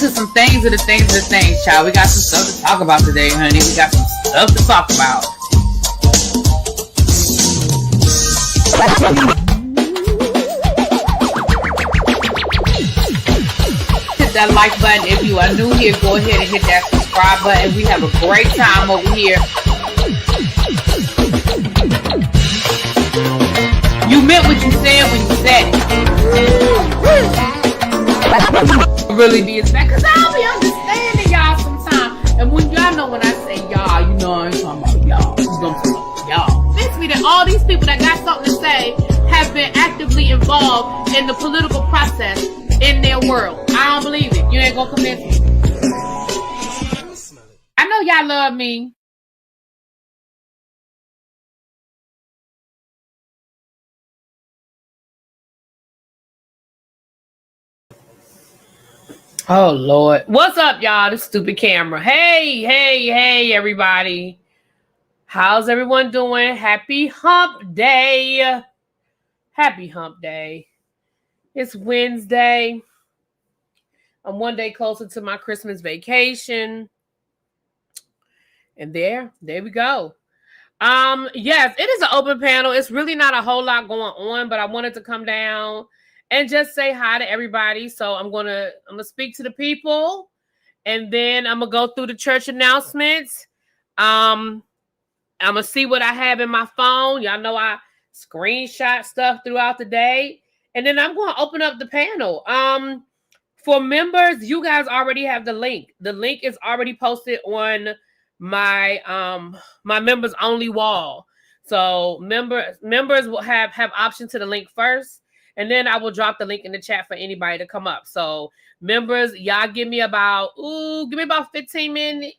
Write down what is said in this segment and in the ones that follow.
to some things, child. We got some stuff to talk about today, honey. We got some stuff to talk about. Hit that like button. If you are new here, go ahead and hit that subscribe button. We have a great time over here. You meant what you said when you said it. Really be expect, because I'll be understanding y'all sometimes. And when y'all know when I say y'all, you know I ain't talking about y'all. You know I'm talking about y'all. It's me that all these people that got something to say have been actively involved in the political process in their world. I don't believe it. You ain't gonna convince me. I know y'all love me. Oh, Lord. What's up, y'all? This stupid camera. Hey, everybody. How's everyone doing? Happy hump day. Happy hump day. It's Wednesday. I'm one day closer to my Christmas vacation. And there we go. Yes, it is an open panel. It's really not a whole lot going on, but I wanted to come down and just say hi to everybody. So I'm gonna speak to the people, and then I'm gonna go through the church announcements. I'm gonna see what I have in my phone. Y'all know I screenshot stuff throughout the day, and then I'm gonna open up the panel. For members, you guys already have the link. The link is already posted on my my members only wall. So members will have option to the link first. And then I will drop the link in the chat for anybody to come up. So members, y'all give me about 15 minutes,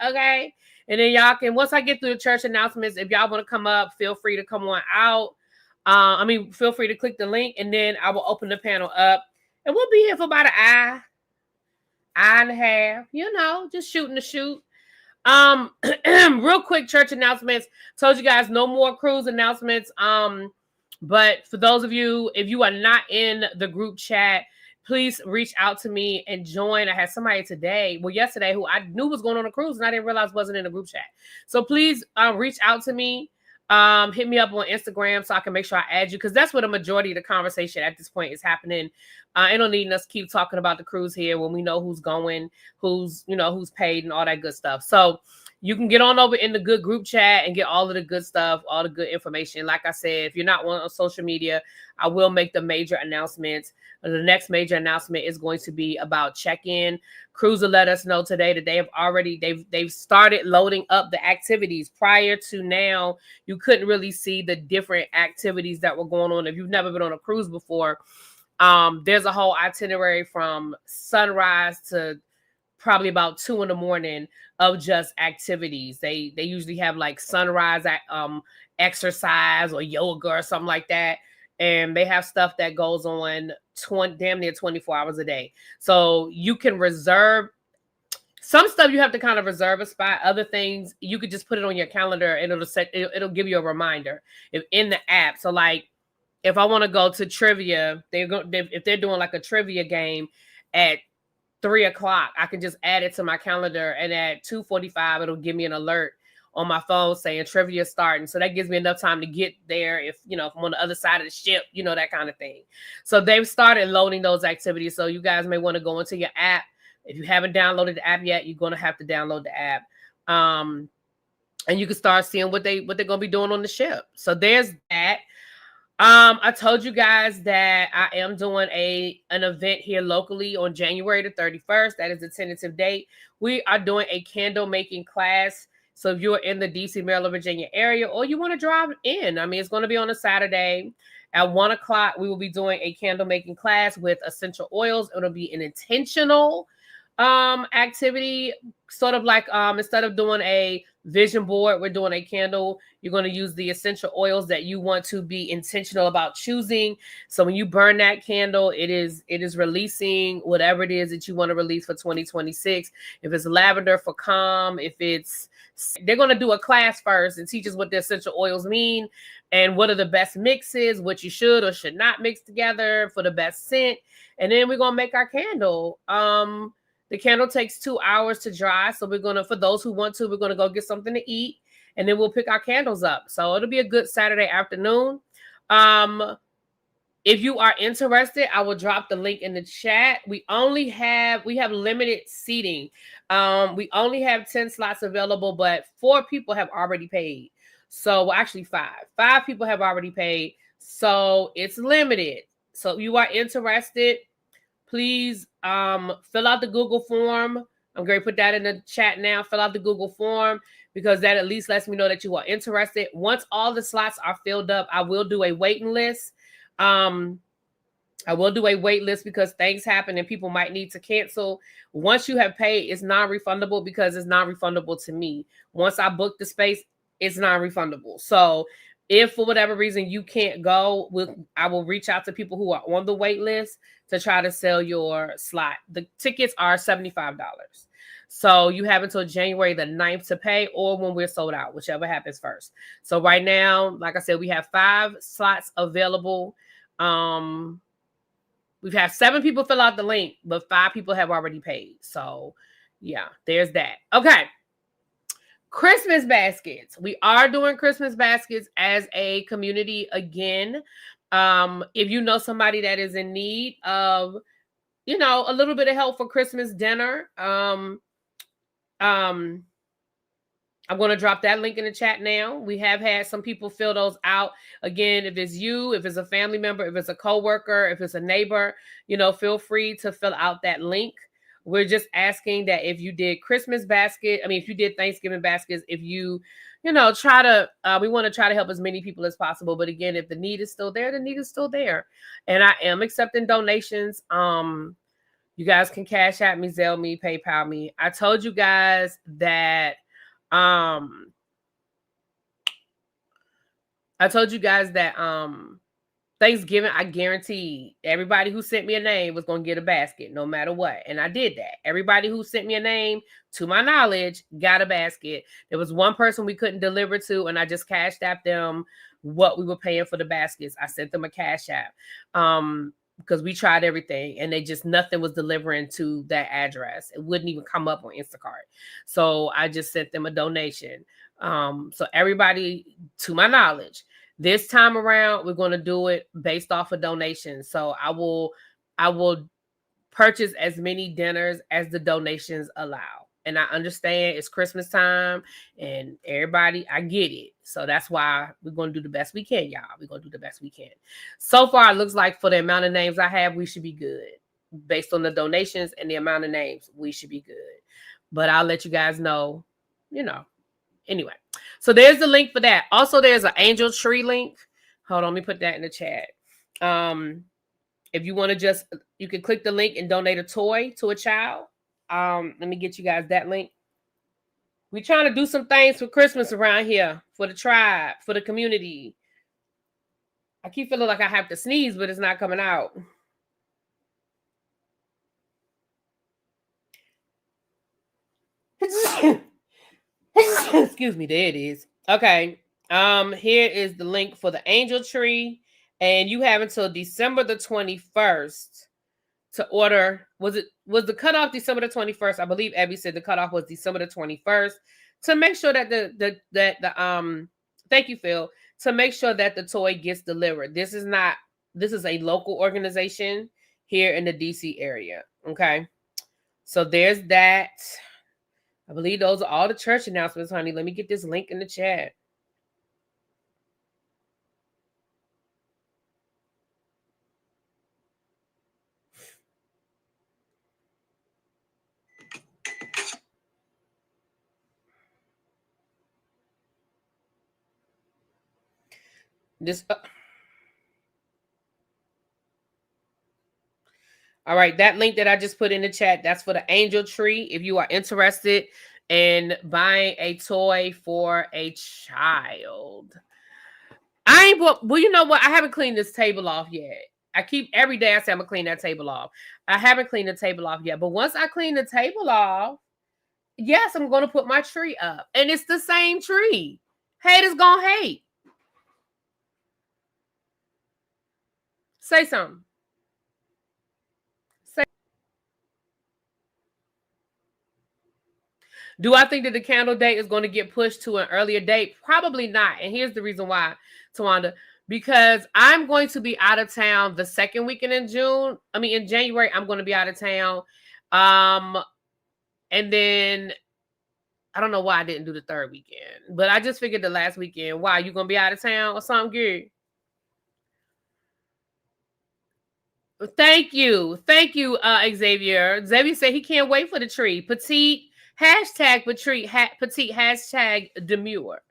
okay? And then y'all can, once I get through the church announcements, if y'all want to come up, feel free to come on out. Feel free to click the link, and then I will open the panel up. And we'll be here for about an hour and a half, just shooting the shoot. Real quick church announcements. Told you guys no more cruise announcements. But for those of you, if you are not in the group chat, please reach out to me and join. I had somebody yesterday, who I knew was going on a cruise, and I didn't realize wasn't in the group chat. So please reach out to me. Hit me up on Instagram so I can make sure I add you, because that's where the majority of the conversation at this point is happening. I don't need us to keep talking about the cruise here when we know who's going, who's paid, and all that good stuff. So you can get on over in the good group chat and get all of the good stuff, all the good information. Like I said, if you're not on social media, I will make the major announcements. The next major announcement is going to be about check-in. Cruiser let us know today that they've started loading up the activities. Prior to now, you couldn't really see the different activities that were going on. If you've never been on a cruise before, there's a whole itinerary from sunrise to probably about 2 a.m. of just activities. They usually have like sunrise exercise or yoga or something like that. And they have stuff that goes on damn near 24 hours a day. So you can reserve some stuff. You have to kind of reserve a spot. Other things you could just put it on your calendar and it'll give you a reminder in the app. So like if I want to go to trivia, if they're doing like a trivia game at 3:00, I can just add it to my calendar, and at 2:45 it'll give me an alert on my phone saying trivia starting. So that gives me enough time to get there if I'm on the other side of the ship, that kind of thing. So they've started loading those activities. So you guys may want to go into your app. If you haven't downloaded the app yet, you're going to have to download the app. And you can start seeing what they're going to be doing on the ship. So there's that. I told you guys that I am doing an event here locally on January the 31st. That is the tentative date. We are doing a candle making class. So if you're in the DC, Maryland, Virginia area, or you want to drive in, it's going to be on a Saturday at 1:00. We will be doing a candle making class with essential oils. It'll be an intentional activity, sort of like instead of doing a vision board, we're doing a candle. You're going to use the essential oils that you want to be intentional about choosing. So when you burn that candle, it is releasing whatever it is that you want to release for 2026. If it's lavender for calm, they're going to do a class first and teach us what the essential oils mean and what are the best mixes, what you should or should not mix together for the best scent. And then we're going to make our candle. The candle takes 2 hours to dry. So we're going to, for those who want to, we're going to go get something to eat and then we'll pick our candles up. So it'll be a good Saturday afternoon. If you are interested, I will drop the link in the chat. We have limited seating. We only have 10 slots available, but 4 people have already paid. So well, actually 5. 5 people have already paid. So it's limited. So if you are interested, please fill out the Google form. I'm going to put that in the chat now. Fill out the Google form because that at least lets me know that you are interested. Once all the slots are filled up, I will do a waiting list. I will do a wait list because things happen and people might need to cancel. Once you have paid, it's non-refundable because it's non-refundable to me. Once I book the space, it's non-refundable. So if for whatever reason you can't go, I will reach out to people who are on the wait list to try to sell your slot. The tickets are $75. So you have until January the 9th to pay or when we're sold out, whichever happens first. So right now, like I said, we have 5 slots available. We've had 7 people fill out the link, but 5 people have already paid. So yeah, there's that. Okay. Christmas baskets. We are doing Christmas baskets as a community again. If you know somebody that is in need of, a little bit of help for Christmas dinner, I'm going to drop that link in the chat now. We have had some people fill those out. Again, if it's you, if it's a family member, if it's a coworker, if it's a neighbor, feel free to fill out that link. We're just asking that if you did Christmas basket, if you did Thanksgiving baskets, if you, we want to try to help as many people as possible. But again, if the need is still there, the need is still there. And I am accepting donations. You guys can Cash App me, Zelle me, PayPal me. I told you guys that Thanksgiving, I guarantee everybody who sent me a name was going to get a basket no matter what. And I did that. Everybody who sent me a name, to my knowledge, got a basket. There was one person we couldn't deliver to, and I just Cashed App them what we were paying for the baskets. I sent them a Cash App. Because we tried everything and nothing was delivering to that address. It wouldn't even come up on Instacart. So I just sent them a donation. So everybody, to my knowledge, this time around, we're going to do it based off of donations. So I will purchase as many dinners as the donations allow. And I understand it's Christmas time and everybody, I get it. So that's why we're going to do the best we can, y'all. We're going to do the best we can. So far, it looks like for the amount of names I have, we should be good. Based on the donations and the amount of names, we should be good. But I'll let you guys know, Anyway, so there's the link for that. Also, there's an angel tree link. Hold on, let me put that in the chat. If you want to you can click the link and donate a toy to a child. Let me get you guys that link. We're trying to do some things for Christmas around here, for the tribe, for the community. I keep feeling like I have to sneeze, but it's not coming out. Excuse me, there it is. Okay. Here is the link for the angel tree. And you have until December the 21st to order. Was the cutoff December the 21st? I believe Abby said the cutoff was December the 21st to make sure that thank you, Phil, to make sure that the toy gets delivered. This is a local organization here in the DC area. Okay. So there's that. I believe those are all the church announcements, honey. Let me get this link in the chat. All right, that link that I just put in the chat, that's for the angel tree. If you are interested in buying a toy for a child. Well, you know what? I haven't cleaned this table off yet. Every day I say I'm going to clean that table off. I haven't cleaned the table off yet. But once I clean the table off, yes, I'm going to put my tree up. And it's the same tree. Haters going to hate. Say something. Do I think that the candle date is going to get pushed to an earlier date? Probably not. And here's the reason why, Tawanda. Because I'm going to be out of town the second weekend in June. I mean, in January, I'm going to be out of town. And then I don't know why I didn't do the third weekend, but I just figured the last weekend. Why, you going to be out of town or something good? Thank you. Thank you, Xavier. Xavier said he can't wait for the tree. Petite, hashtag petite, petite, hashtag demure.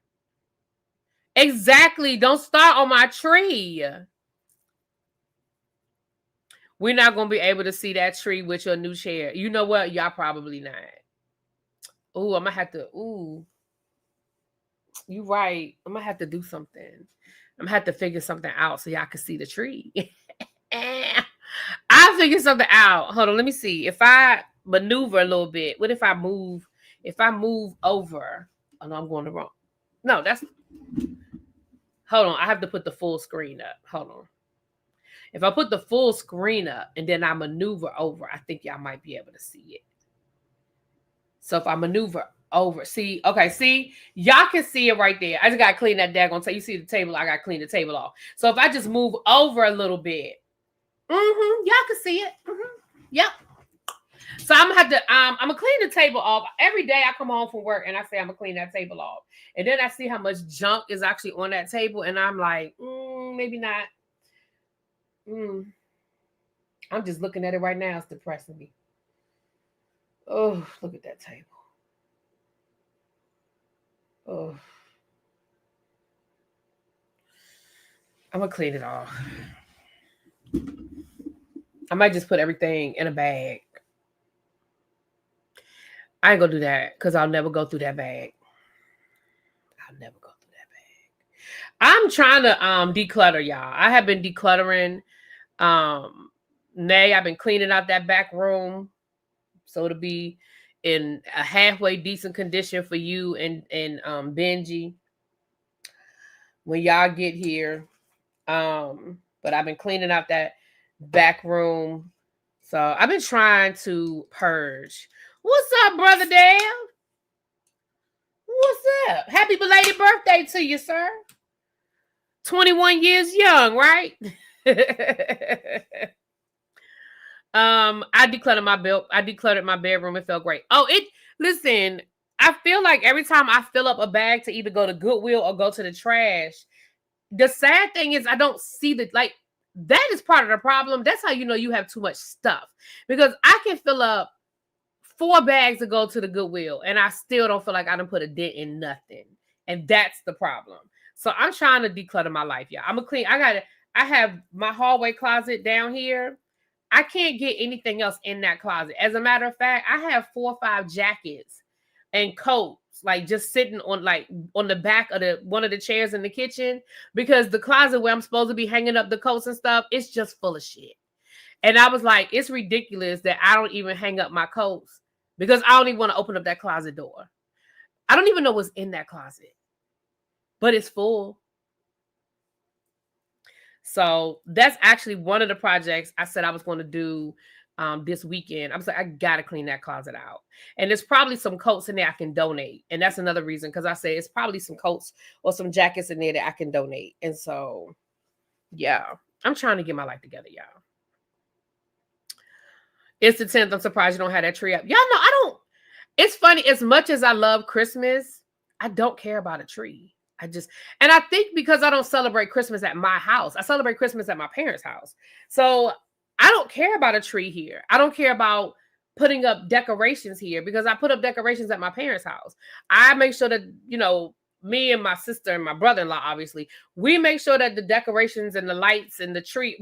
Exactly. Don't start on my tree. We're not going to be able to see that tree with your new chair. You know what? Y'all probably not. Ooh, I'm going to have to. Ooh. You right. I'm going to have to do something. I'm going to have to figure something out so y'all can see the tree. I'll figure something out. Hold on. Let me see. If I maneuver a little bit, what if I move? If I move over. Oh, no, I'm going the wrong. No, that's. Hold on. I have to put the full screen up. Hold on. If I put the full screen up and then I maneuver over, I think y'all might be able to see it. So if I maneuver over, see, okay, see, y'all can see it right there. I just got to clean that daggone table. You see the table, I got to clean the table off. So if I just move over a little bit, y'all can see it. Yep. So I'm gonna have to, I'm gonna clean the table off. Every day I come home from work and I say I'm gonna clean that table off. And then I see how much junk is actually on that table. And I'm like, maybe not. I'm just looking at it right now. It's depressing me. Oh, look at that table. Oh, I'm gonna clean it off. I might just put everything in a bag. I ain't gonna do that because I'll never go through that bag. I'll never go through that bag. I'm trying to declutter, y'all. I have been decluttering. I've been cleaning out that back room so it'll be in a halfway decent condition for you and Benji when y'all get here. But I've been cleaning out that back room. So I've been trying to purge. What's up, Brother Dale? What's up? Happy belated birthday to you, sir. 21 years young, right? I decluttered my bedroom. It felt great. Listen, I feel like every time I fill up a bag to either go to Goodwill or go to the trash, the sad thing is I don't see that is part of the problem. That's how you know you have too much stuff. Because I can fill up 4 bags to go to the Goodwill and I still don't feel like I done put a dent in nothing. And that's the problem. So I'm trying to declutter my life, y'all. I'm gonna clean. I have my hallway closet down here. I can't get anything else in that closet. As a matter of fact, I have 4 or 5 jackets and coats like just sitting on the back of one of the chairs in the kitchen because the closet where I'm supposed to be hanging up the coats and stuff, it's just full of shit. And I was like, it's ridiculous that I don't even hang up my coats because I don't even want to open up that closet door. I don't even know what's in that closet, but it's full. So that's actually one of the projects I said I was going to do this weekend. I was like, I got to clean that closet out. And there's probably some coats in there I can donate. And that's another reason because I say it's probably some coats or some jackets in there that I can donate. And so, yeah, I'm trying to get my life together, y'all. It's the 10th. I'm surprised you don't have that tree up. Y'all know I don't. It's funny. As much as I love Christmas, I don't care about a tree. And I think because I don't celebrate Christmas at my house, I celebrate Christmas at my parents' house. So I don't care about a tree here. I don't care about putting up decorations here because I put up decorations at my parents' house. I make sure that, me and my sister and my brother-in-law, obviously, we make sure that the decorations and the lights and the tree,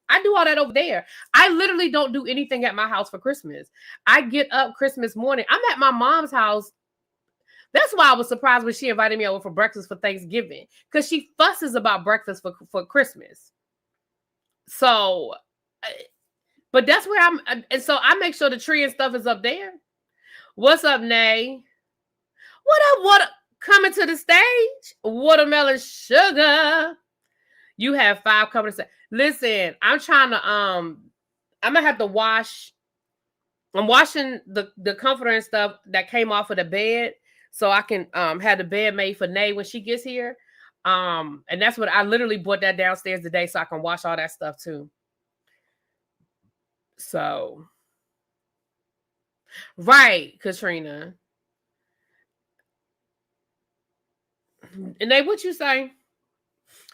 I do all that over there. I literally don't do anything at my house for Christmas. I get up Christmas morning. I'm at my mom's house. That's why I was surprised when she invited me over for breakfast for Thanksgiving because she fusses about breakfast for Christmas. So, but that's where and so I make sure the tree and stuff is up there. What's up, Nay? What up? Coming to the stage, Watermelon Sugar. You have 5 coming to stage. Listen, I'm trying to, I'm gonna have to wash I'm washing the comforter and stuff that came off of the bed, so I can have the bed made for Nay when she gets here. And that's what I literally brought that downstairs today, so I can wash all that stuff too. So, right, Katrina. And Nay, what you say?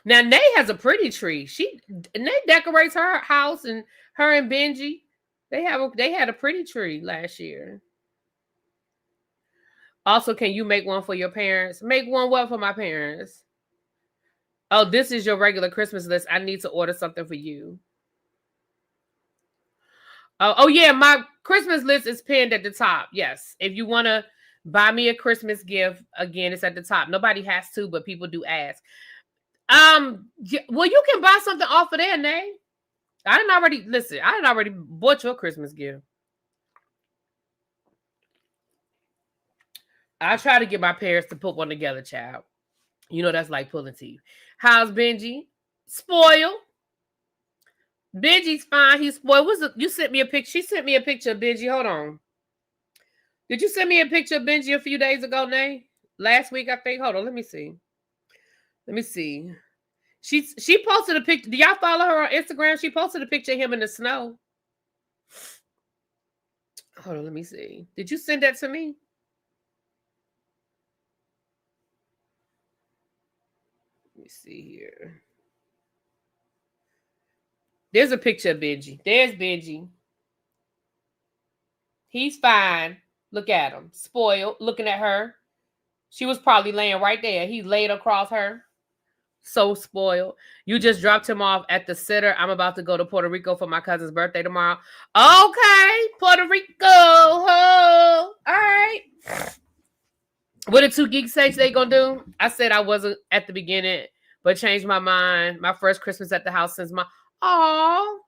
Now, Nay has a pretty tree. Nay decorates her house, and her and Benji, they had a pretty tree last year. Also, can you make one for your parents? Make one what for my parents? Oh, this is your regular Christmas list. I need to order something for you. Oh yeah, my Christmas list is pinned at the top. Yes, if you want to buy me a Christmas gift, again, it's at the top. Nobody has to, but people do ask. Well, you can buy something off of there, Nay. I didn't already bought your Christmas gift. I try to get my parents to put one together, child. You know that's like pulling teeth. How's Benji? Spoiled. Benji's fine. He's spoiled. You sent me a picture. She sent me a picture of Benji. Hold on. Did you send me a picture of Benji a few days ago, Nay? Last week, I think. Hold on. Let me see. She posted a picture. Do y'all follow her on Instagram? She posted a picture of him in the snow. Hold on. Let me see. Did you send that to me? Let me see here. There's a picture of Benji. There's Benji. He's fine. Look at him. Spoiled. Looking at her. She was probably laying right there. He laid across her. So spoiled. You just dropped him off at the sitter. I'm about to go to Puerto Rico for my cousin's birthday tomorrow. Okay. Puerto Rico. Oh, all right. What did 2 Geeks say they gonna do? I said I wasn't at the beginning, but changed my mind. My first Christmas at the house since my... Oh,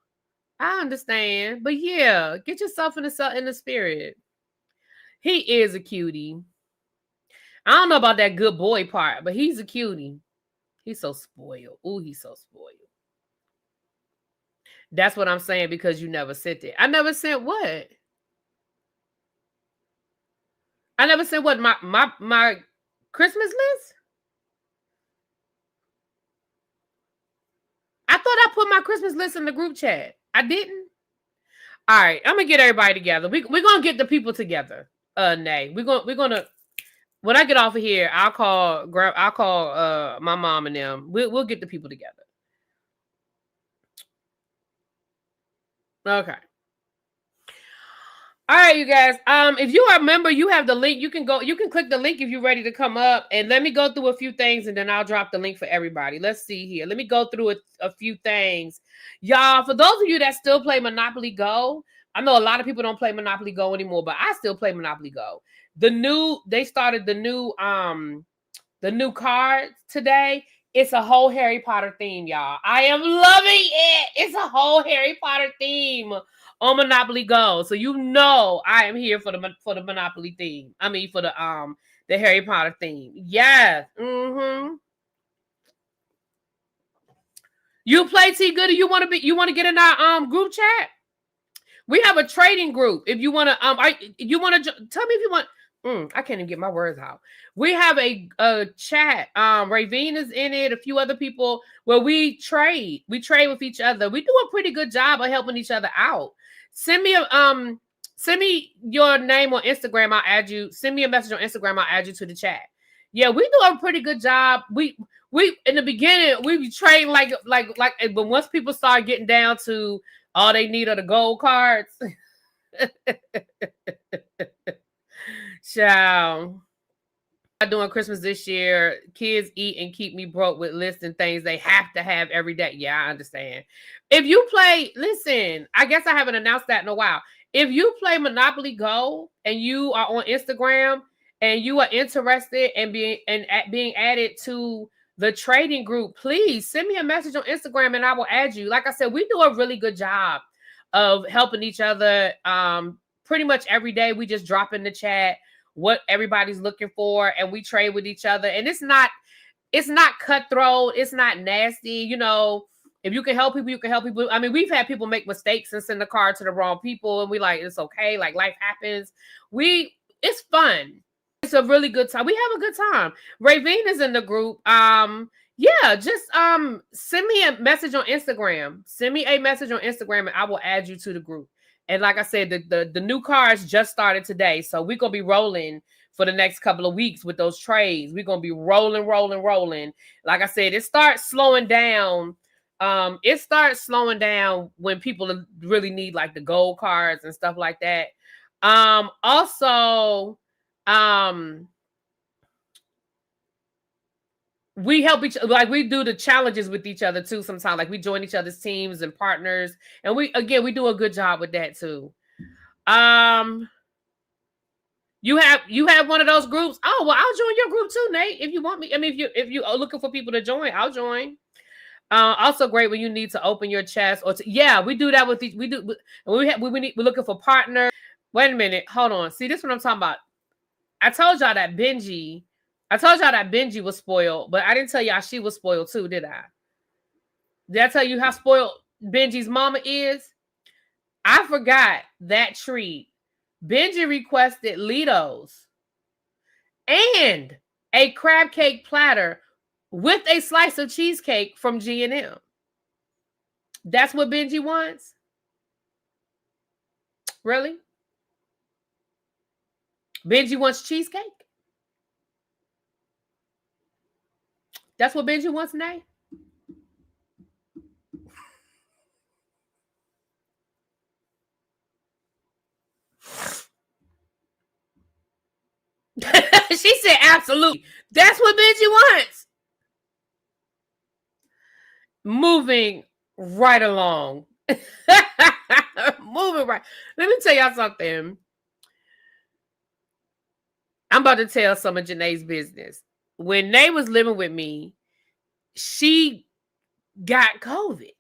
I understand. But yeah, get yourself in the spirit. He is a cutie. I don't know about that good boy part, but he's a cutie. He's so spoiled. Ooh, he's so spoiled. That's what I'm saying, because you never sent it. I never sent what? I never sent what? My Christmas list? I thought I put my Christmas list in the group chat. I didn't. All right, I'm gonna get everybody together. We're gonna get the people together. Nay, we're gonna. When I get off of here, I'll call my mom and them. We'll get the people together. Okay. All right, you guys. If you are a member, you have the link. You can click the link if you're ready to come up. And let me go through a few things, and then I'll drop the link for everybody. Let's see here. Let me go through a few things. Y'all, for those of you that still play Monopoly Go, I know a lot of people don't play Monopoly Go anymore, but I still play Monopoly Go. They started the new card today. It's a whole Harry Potter theme, y'all. I am loving it. It's a whole Harry Potter theme on Monopoly Go. So you know I am here for the Monopoly theme. I mean for the Harry Potter theme. Yes. Mm-hmm. You play T Goody? You want to get in our group chat? We have a trading group. If you want to tell me if you want. I can't even get my words out. We have a chat. Ravine is in it. A few other people where we trade. We trade with each other. We do a pretty good job of helping each other out. Send me your name on Instagram. I'll add you. Send me a message on Instagram. I'll add you to the chat. Yeah, we do a pretty good job. We in the beginning we trade like, but once people start getting down to all they need are the gold cards. Child. Not doing Christmas this year. Kids eat and keep me broke with lists and things they have to have every day. Yeah, I understand. If you play, listen, I guess I haven't announced that in a while. If you play Monopoly Go and you are on Instagram and you are interested in being added to the trading group, please send me a message on Instagram and I will add you. Like I said, we do a really good job of helping each other. Pretty much every day we just drop in the chat what everybody's looking for and we trade with each other. And it's not cutthroat. It's not nasty. You know, If you can help people, you can help people. I mean, we've had people make mistakes and send the card to the wrong people, and we like, it's okay. Like, life happens. It's fun. It's a really good time. We have a good time. Ravine is in the group. Yeah, just send me a message on Instagram. Send me a message on Instagram, and I will add you to the group. And like I said, the new cards just started today, so we're gonna be rolling for the next couple of weeks with those trades. We're gonna be rolling. Like I said, it starts slowing down. It starts slowing down when people really need like the gold cards and stuff like that. Also, we help each other, like we do the challenges with each other too sometimes. Like we join each other's teams and partners, and we do a good job with that too. You have one of those groups. Oh, well, I'll join your group too, Nate, if you want me. I mean, if you are looking for people to join, I'll join. Also great when you need to open your chest we do that with these. We're looking for partners. Wait a minute, hold on. See, this is what I'm talking about. I told y'all that Benji was spoiled, but I didn't tell y'all she was spoiled too, did I? Did I tell you how spoiled Benji's mama is? I forgot that treat. Benji requested Litos and a crab cake platter with a slice of cheesecake from G&M. That's what Benji wants? Really? Benji wants cheesecake? That's what Benji wants, Nay? She said absolutely. That's what Benji wants. Moving right along. Moving right. Let me tell y'all something. I'm about to tell some of Janae's business. When Nay was living with me, she got COVID.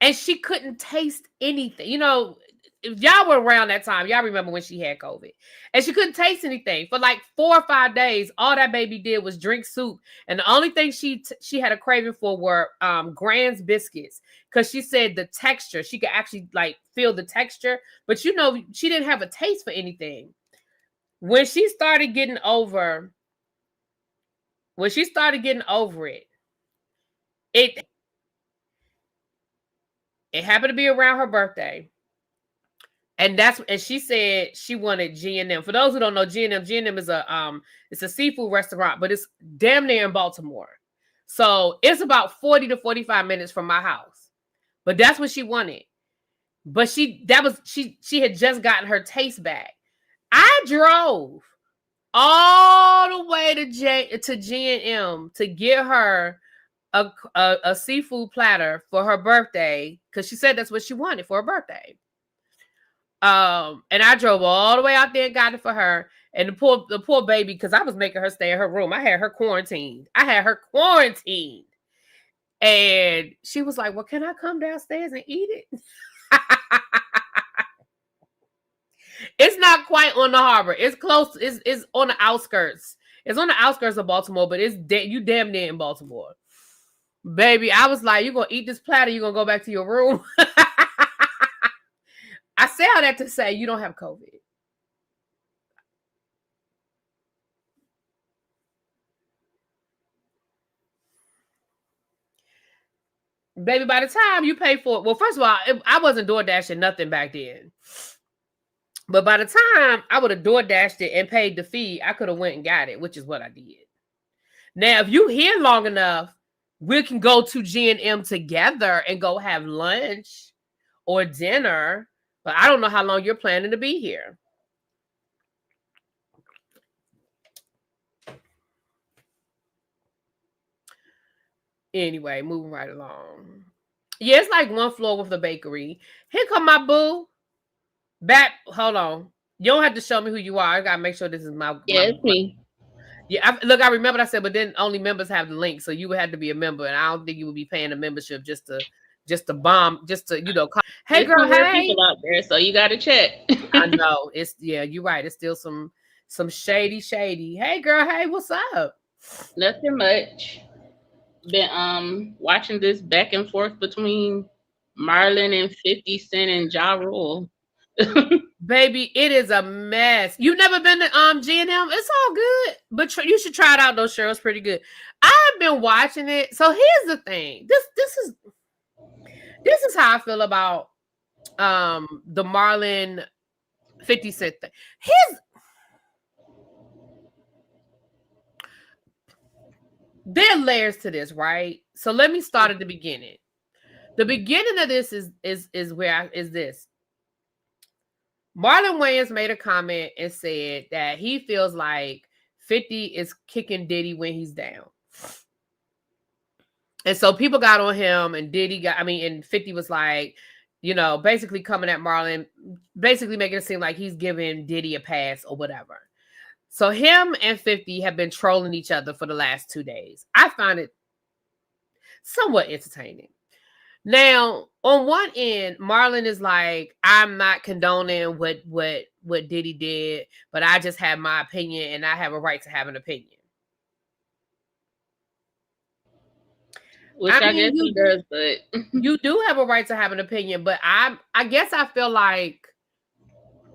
And she couldn't taste anything. You know, if y'all were around that time, y'all remember when she had COVID. And she couldn't taste anything. For like 4 or 5 days, all that baby did was drink soup. And the only thing she had a craving for were Grand's biscuits. Because she said the texture, she could actually like feel the texture. But you know, she didn't have a taste for anything. When she started getting over it, it happened to be around her birthday. And she said she wanted G&M. For those who don't know, G&M is it's a seafood restaurant, but it's damn near in Baltimore. So it's about 40 to 45 minutes from my house. But that's what she wanted. But she had just gotten her taste back. I drove all the way to G&M to get her a seafood platter for her birthday, because she said that's what she wanted for her birthday. And I drove all the way out there and got it for her. And the poor baby, because I was making her stay in her room. I had her quarantined. And she was like, well, can I come downstairs and eat it? It's not quite on the harbor. It's close. It's on the outskirts. It's on the outskirts of Baltimore, but you damn near in Baltimore. Baby, I was like, you're going to eat this platter, you're going to go back to your room. I say all that to say you don't have COVID. Baby, by the time you pay for it, well, first of all, I wasn't DoorDashing nothing back then. But by the time I would have DoorDashed it and paid the fee, I could have went and got it, which is what I did. Now, if you here long enough, we can go to G&M together and go have lunch or dinner. But I don't know how long you're planning to be here. Anyway, moving right along. Yeah, it's like one floor with the bakery. Here come my boo. Back, hold on. You don't have to show me who you are. I gotta make sure this is my. Yeah, it's me. Yeah, I remember what I said, but then only members have the link, so you would have to be a member, and I don't think you would be paying a membership just to bomb, just to Hey, girl, hey. People out there, so you gotta check. I know you're right. It's still some shady. Hey, girl, hey, what's up? Nothing much. been watching this back and forth between Marlon and 50 Cent and Ja Rule. Baby, it is a mess. You never been to G&M? It's all good, but you should try it out. Those shows pretty good. I've been watching it. So here's the thing. This is how I feel about the Marlon 50 Cent thing. There are layers to this, right? So let me start at the beginning. The beginning of this is this. Marlon Wayans made a comment and said that he feels like 50 is kicking Diddy when he's down. And so people got on him, and and 50 was like, basically coming at Marlon, basically making it seem like he's giving Diddy a pass or whatever. So him and 50 have been trolling each other for the last 2 days. I find it somewhat entertaining. Now, on one end, Marlon is like, I'm not condoning what Diddy did, but I just have my opinion, and I have a right to have an opinion. Which I guess he does, but you do have a right to have an opinion. But I guess I feel like,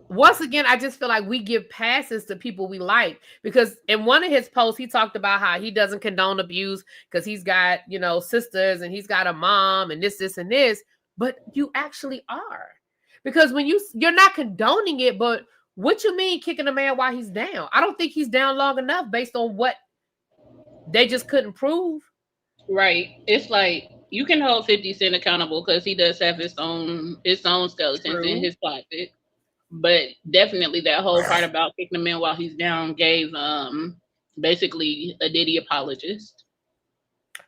once again, I just feel like we give passes to people we like, because in one of his posts, he talked about how he doesn't condone abuse because he's got, sisters, and he's got a mom, and this, and this. But you actually are, because when you're not condoning it, but what you mean kicking a man while he's down? I don't think he's down long enough based on what they just couldn't prove. Right. It's like you can hold 50 Cent accountable because he does have his own skeletons in his closet. But definitely that whole part about kicking him in while he's down gave basically a Diddy apologist.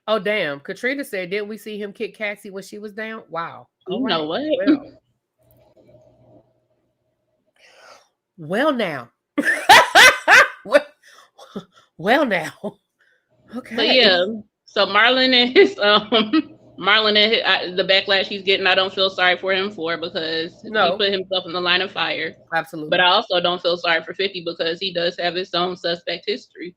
Oh damn. Katrina said, didn't we see him kick Cassie when she was down? Wow. You know what? Well now. well now. Okay. But yeah. So Marlon and his the backlash he's getting, I don't feel sorry for him because he put himself in the line of fire. Absolutely. But I also don't feel sorry for 50 because he does have his own suspect history.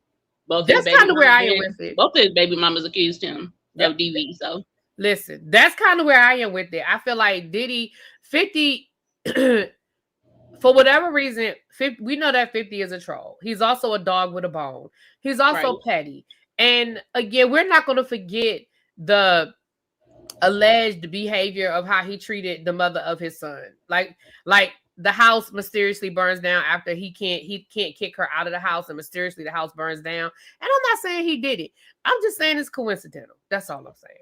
That's kind of where I am with it. Both his baby mamas accused him of DV. So listen, that's kind of where I am with it. I feel like Diddy, 50, for whatever reason, 50, we know that 50 is a troll. He's also a dog with a bone. He's also petty. And again, we're not going to forget the alleged behavior of how he treated the mother of his son. Like the house mysteriously burns down after he can't kick her out of the house, and mysteriously the house burns down. And I'm not saying he did it. I'm just saying it's coincidental. That's all I'm saying.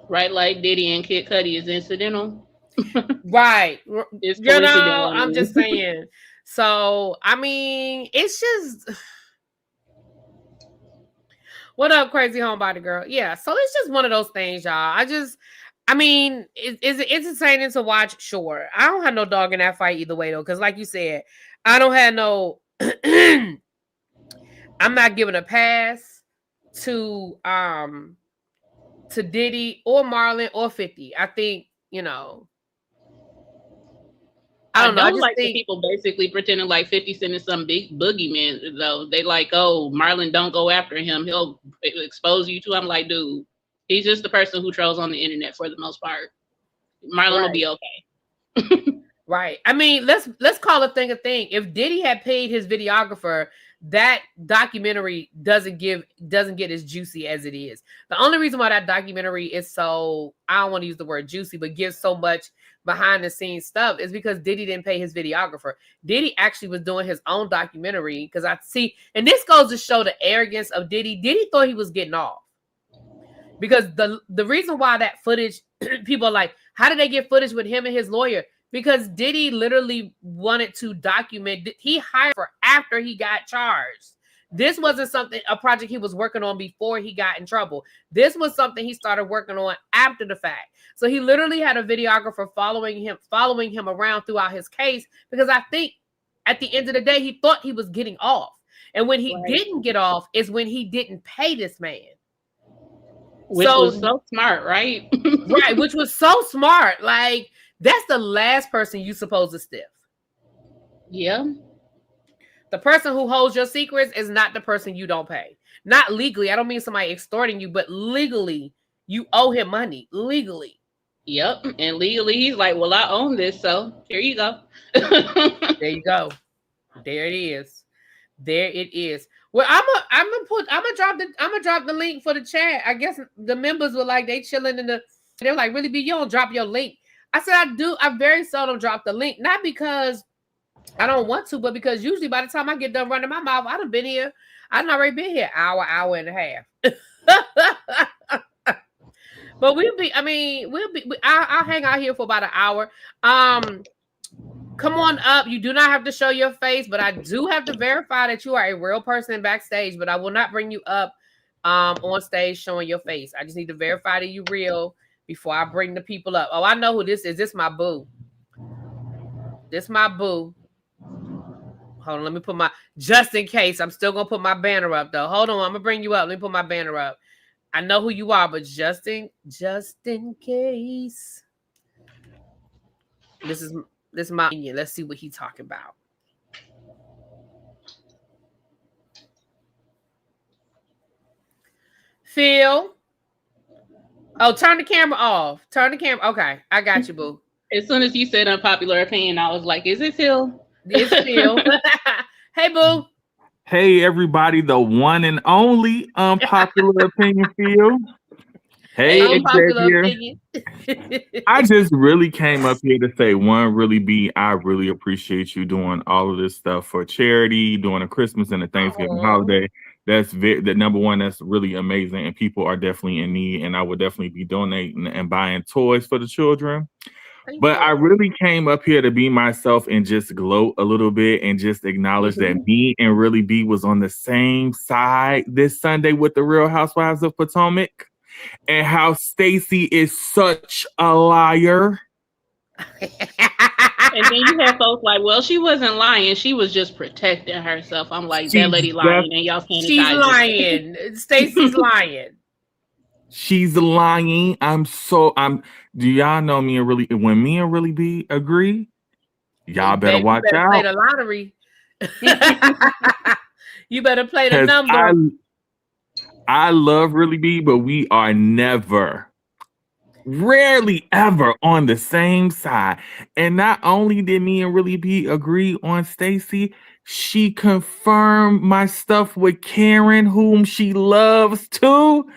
Right, like Diddy and Kid Cudi is incidental. Right. It's coincidental. I'm just saying. So, I mean, it's just... What up, crazy homebody girl? Yeah, so it's just one of those things, y'all. Is it entertaining to watch? Sure. I don't have no dog in that fight either way, though, because like you said, I don't have no... I'm not giving a pass to Diddy or Marlon or 50. I think, I don't know. I just like the people basically pretending like 50 Cent is some big boogeyman, though. They like, oh, Marlon, don't go after him. He'll expose you to him. Like, dude, he's just the person who trolls on the internet for the most part. Marlon will be okay. Right. I mean, let's call a thing a thing. If Diddy had paid his videographer, that documentary doesn't get as juicy as it is. The only reason why that documentary is so, I don't want to use the word juicy, but gives so much behind the scenes stuff is because Diddy didn't pay his videographer. Diddy actually was doing his own documentary, because I see, and this goes to show the arrogance of Diddy. Diddy thought he was getting off, because the reason why that footage, people are like, how did they get footage with him and his lawyer? Because Diddy literally wanted to document. He hired for after he got charged. This wasn't a project he was working on before he got in trouble. This was something he started working on after the fact. So he literally had a videographer following him around throughout his case, because I think at the end of the day, he thought he was getting off. And when he didn't get off is when he didn't pay this man. Which was so smart, right? Right, which was so smart. Like, that's the last person you supposed to stiff. Yeah. The person who holds your secrets is not the person you don't pay. Not legally. I don't mean somebody extorting you, but legally, you owe him money. Legally. Yep. And legally, he's like, well, I own this, so here you go. There you go. There it is. There it is. Well, I'm gonna drop the link for the chat. I guess the members were like, they chilling in the, they're like, really, B, you don't drop your link. I said, I do. I very seldom drop the link, not because I don't want to, but because usually by the time I get done running my mouth, I'd have been here. I'd already been here hour and a half. But I'll hang out here for about an hour. Come on up. You do not have to show your face, but I do have to verify that you are a real person backstage, but I will not bring you up on stage showing your face. I just need to verify that you're real before I bring the people up. Oh, I know who this is. This is my boo. This my boo. Hold on, let me put my, just in case, I'm still gonna put my banner up though. Hold on, I'm gonna bring you up. Let me put my banner up. I know who you are, but just in case. This is my opinion. Let's see what he's talking about. Phil. Oh, turn the camera off. Turn the camera. Okay, I got you, boo. As soon as you said unpopular opinion, I was like, is it Phil? It's Phil. Hey, boo. Hey, everybody, the one and only unpopular opinion, Phil. Hey, Xavier. I just really came up here to say, one, really, B, I really appreciate you doing all of this stuff for charity, doing a Christmas and a Thanksgiving holiday. That's the number one. That's really amazing, and people are definitely in need. And I would definitely be donating and buying toys for the children. But I really came up here to be myself and just gloat a little bit and just acknowledge that me and Really B was on the same side this Sunday with the Real Housewives of Potomac, and how Stacey is such a liar. And then you have folks like, well, she wasn't lying. She was just protecting herself. I'm like, that lady lying and y'all can't. She's lying. Stacey's lying. She's lying. Do y'all know me and Really? When me and Really B agree, y'all better watch out. Play the lottery. You better play the number. I love Really B, but we are rarely ever on the same side. And not only did me and Really B agree on Stacey, she confirmed my stuff with Karen, whom she loves too.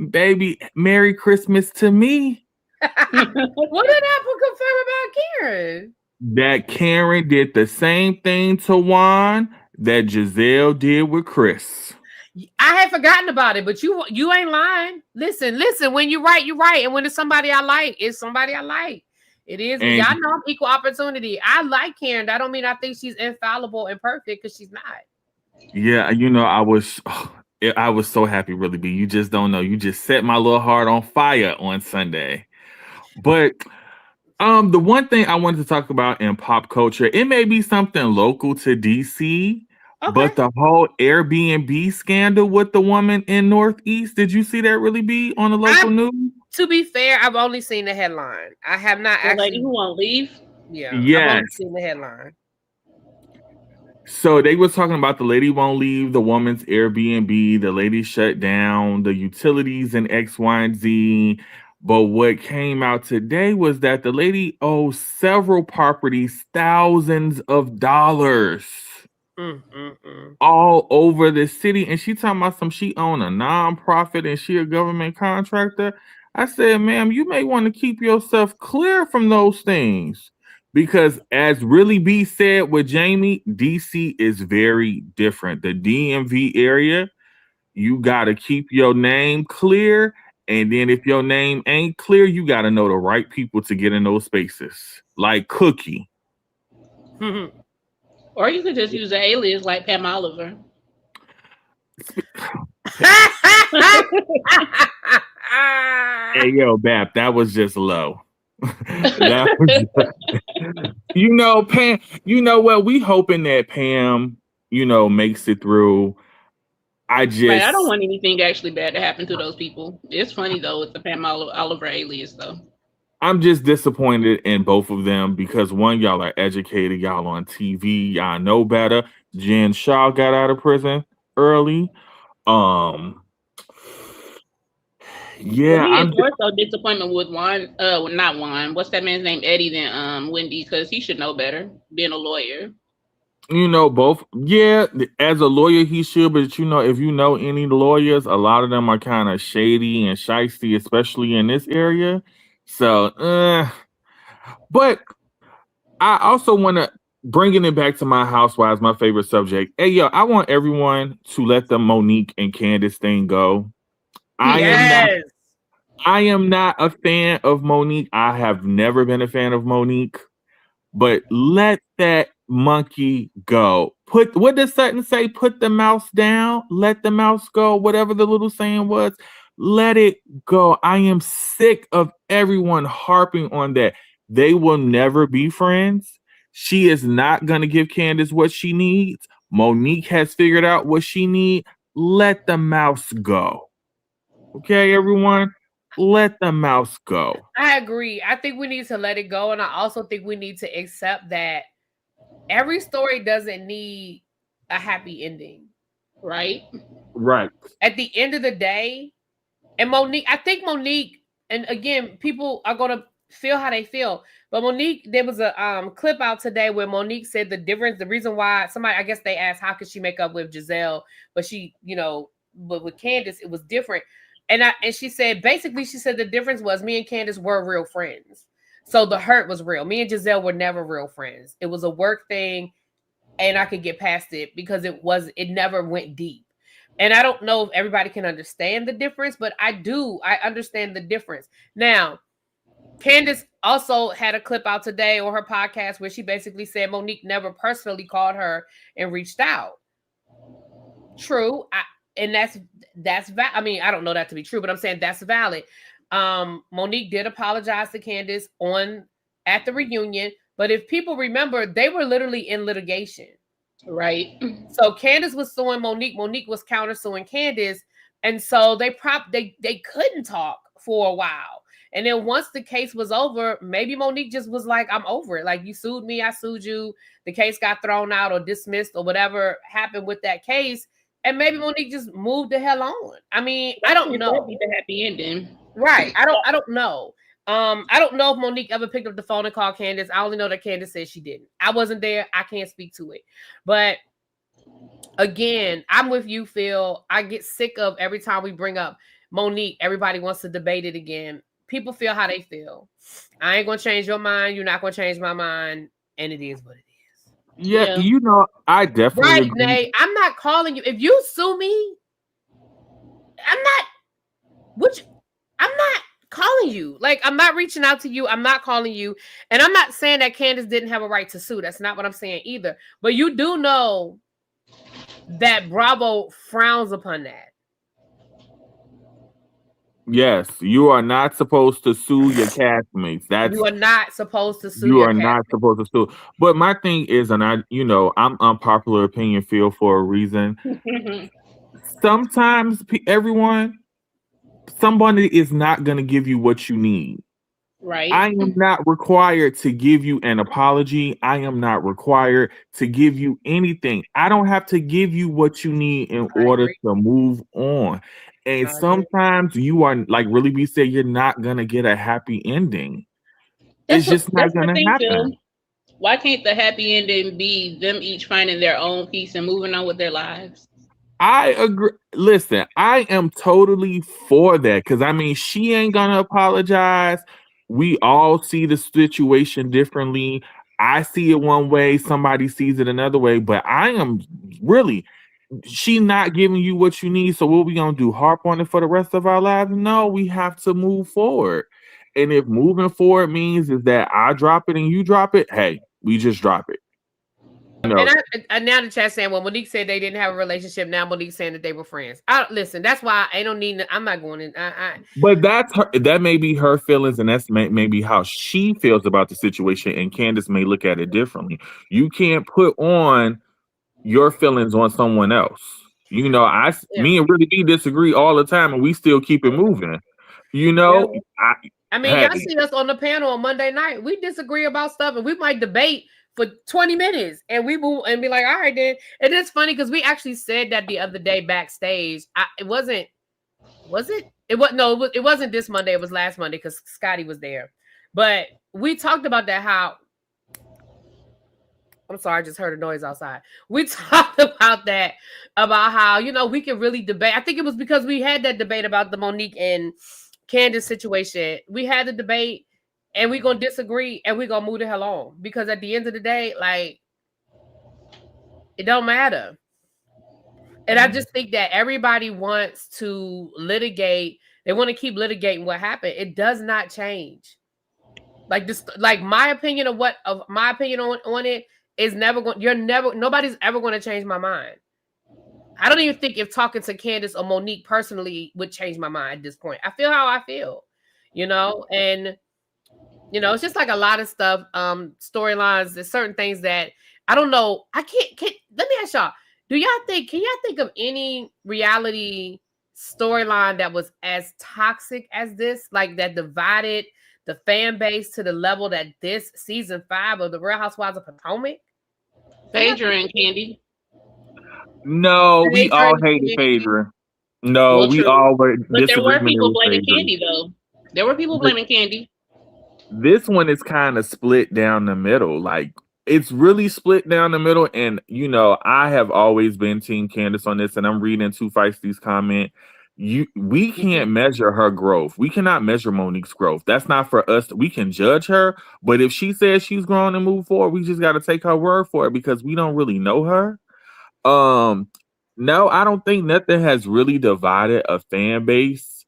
Baby, Merry Christmas to me. What did Apple confirm about Karen? That Karen did the same thing to Juan that Giselle did with Chris. I had forgotten about it, but you ain't lying. Listen. When you're right, you're right. And when it's somebody I like, it's somebody I like. It is. And y'all know I'm equal opportunity. I like Karen. That don't mean I think she's infallible and perfect, because she's not. Yeah, I was so happy, Really B. You just don't know. You just set my little heart on fire on Sunday. But the one thing I wanted to talk about in pop culture, it may be something local to DC, but the whole Airbnb scandal with the woman in Northeast, did you see that, Really B, on the local news? To be fair, I've only seen the headline. I have not actually. Lady who won't leave? Yeah. Yes. I've only seen the headline. So they were talking about the lady won't leave, the woman's Airbnb, the lady shut down, the utilities and X, Y, and Z. But what came out today was that the lady owes several properties thousands of dollars all over the city. And she talking about she own a nonprofit and she a government contractor. I said, ma'am, you may want to keep yourself clear from those things. Because as Really B said with Jamie, DC is very different. The DMV area, you got to keep your name clear. And then if your name ain't clear, you got to know the right people to get in those spaces. Like Cookie. Or you could just use an alias like Pam Oliver. Hey, yo, Bap, that was just low. Pam, you know what? We hoping that Pam, makes it through. I don't want anything actually bad to happen to those people. It's funny though with the Pam Oliver alias though. I'm just disappointed in both of them because one, y'all are educated, y'all on TV, y'all know better. Jen Shaw got out of prison early. Yeah, me is more so disappointment with Juan. Not Juan. What's that man's name? Eddie than Wendy, because he should know better, being a lawyer. Both. Yeah, as a lawyer, he should. But if you know any lawyers, a lot of them are kind of shady and shisty, especially in this area. So, but I also want to bringing it back to my housewives, my favorite subject. Hey, yo, I want everyone to let the Monique and Candace thing go. I am not a fan of Monique. I have never been a fan of Monique. But let that monkey go. What does Sutton say? Put the mouse down. Let the mouse go. Whatever the little saying was. Let it go. I am sick of everyone harping on that. They will never be friends. She is not going to give Candace what she needs. Monique has figured out what she needs. Let the mouse go. Okay, everyone? Let the mouse go. I agree. I think we need to let it go. And I also think we need to accept that every story doesn't need a happy ending. Right. At the end of the day, and I think Monique, and again, people are going to feel how they feel. But Monique, there was a clip out today where Monique said the reason why I guess they asked how could she make up with Giselle, but but with Candace, it was different. And she said the difference was me and Candace were real friends. So the hurt was real. Me and Giselle were never real friends. It was a work thing and I could get past it because it never went deep. And I don't know if everybody can understand the difference, but I understand the difference. Now, Candace also had a clip out today on her podcast where she basically said Monique never personally called her and reached out. True. And that's I mean, I don't know that to be true, but I'm saying that's valid. Monique did apologize to Candace at the reunion, but if people remember, they were literally in litigation. Right. So Candace was suing Monique. Monique was countersuing Candace, and so they couldn't talk for a while. And then once the case was over, maybe Monique just was like, I'm over it. Like, you sued me, I sued you. The case got thrown out or dismissed or whatever happened with that case. And maybe Monique just moved the hell on. I mean, I don't know. Be the happy ending. Right. I don't know. I don't know if Monique ever picked up the phone and called Candace. I only know that Candace said she didn't. I wasn't there. I can't speak to it. But again, I'm with you, Phil. I get sick of every time we bring up Monique, everybody wants to debate it again. People feel how they feel. I ain't going to change your mind. You're not going to change my mind. And it is what it is. Yeah, I definitely agree. Nate, I'm not calling you. If you sue me, I'm not calling you. Like, I'm not reaching out to you. I'm not calling you. And I'm not saying that Candace didn't have a right to sue. That's not what I'm saying either. But you do know that Bravo frowns upon that. Yes, you are not supposed to sue your castmates. You are not supposed to sue. You are not supposed to sue. But my thing is, and I'm unpopular opinion, Phil, for a reason. Sometimes somebody is not going to give you what you need. Right. I am not required to give you an apology. I am not required to give you anything. I don't have to give you what you need in order to move on. And sometimes you are, like Really B said, you're not going to get a happy ending. It's just not going to happen. Why can't the happy ending be them each finding their own peace and moving on with their lives? I agree. Listen, I am totally for that because, I mean, she ain't going to apologize. We all see the situation differently. I see it one way. Somebody sees it another way. But I am really... She not giving you what you need, so what we gonna do? Harp on it for the rest of our lives? No, we have to move forward. And if moving forward means is that I drop it and you drop it, hey, we just drop it. And now the chat saying, well, Monique said they didn't have a relationship. Now Monique saying that they were friends. Listen, that's why I don't need. I'm not going in. But that's her. That may be her feelings, and that's maybe how she feels about the situation. And Candace may look at it differently. You can't put on your feelings on someone else. Me and Really B disagree all the time, and we still keep it moving. I mean, y'all see us on the panel on Monday night. We disagree about stuff, and we might debate for 20 minutes, and we will and be like, all right, then. And it's funny because we actually said that the other day backstage. It wasn't. Was it? It wasn't this Monday. It was last Monday because Scotty was there. But we talked about that. How I'm sorry, I just heard a noise outside. We talked about that, about how we can really debate. I think it was because we had that debate about the Monique and Candace situation. We had the debate, and we're gonna disagree, and we're gonna move the hell on, because at the end of the day, like, it don't matter. And I just think that everybody wants to litigate. They want to keep litigating what happened. It does not change. Like this, like my opinion on it is never going. Nobody's ever going to change my mind. I don't even think if talking to Candace or Monique personally would change my mind at this point. I feel how I feel, and it's just like a lot of stuff, storylines. There's certain things that I don't know. I can't. Let me ask y'all. Can y'all think of any reality storyline that was as toxic as this? Like, that divided the fan base to the level that this season 5 of the Real Housewives of Potomac? Phaedra and Candy. No, we all hated Phaedra. No, we all were. But there were people blaming Candy, though. There were people blaming Candy. This one is kind of split down the middle. Like, it's really split down the middle. And, I have always been Team Candace on this. And I'm reading Too Feisty's comment. We can't measure her growth. We cannot measure Monique's growth. That's not for us. We can judge her. But if she says she's grown and moved forward, we just got to take her word for it, because we don't really know her. No, I don't think nothing has really divided a fan base,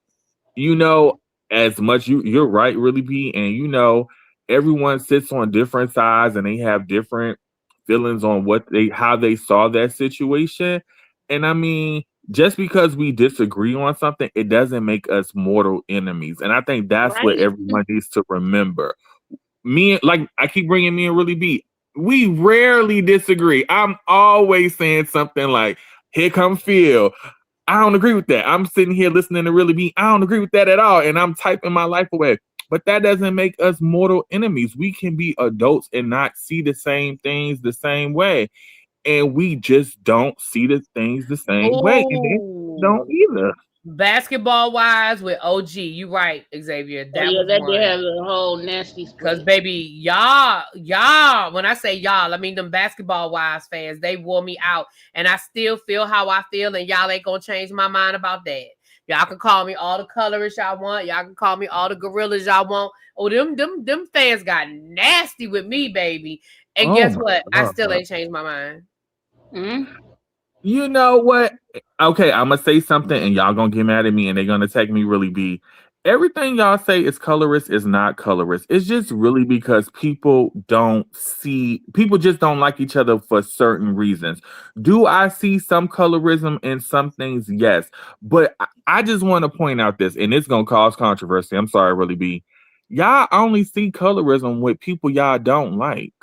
as much. You're right, really, B. And, everyone sits on different sides, and they have different feelings on how they saw that situation. And I mean, just because we disagree on something, it doesn't make us mortal enemies. And I think that's what everyone needs to remember. I keep bringing me and Really B. We rarely disagree. I'm always saying something like, here come Phil. I don't agree with that. I'm sitting here listening to Really B. I don't agree with that at all. And I'm typing my life away. But that doesn't make us mortal enemies. We can be adults and not see the same things the same way. And we just don't see the things the same way. And they don't either. Basketball wise with OG, you right, Xavier. That did have a whole nasty split. Because baby, y'all, when I say y'all, I mean them basketball wise fans, they wore me out. And I still feel how I feel, and y'all ain't gonna change my mind about that. Y'all can call me all the colorists y'all want. Y'all can call me all the gorillas y'all want. Oh, them fans got nasty with me, baby. And guess what? I still ain't changed my mind. Mm-hmm. You know what? Okay, I'm gonna say something, and y'all gonna get mad at me, and they're gonna take me Really B. Everything y'all say is colorist is not colorist. It's just really because people just don't like each other for certain reasons. Do I see some colorism in some things? Yes. But I just want to point out this, and it's going to cause controversy. I'm sorry, Really B. Y'all only see colorism with people y'all don't like.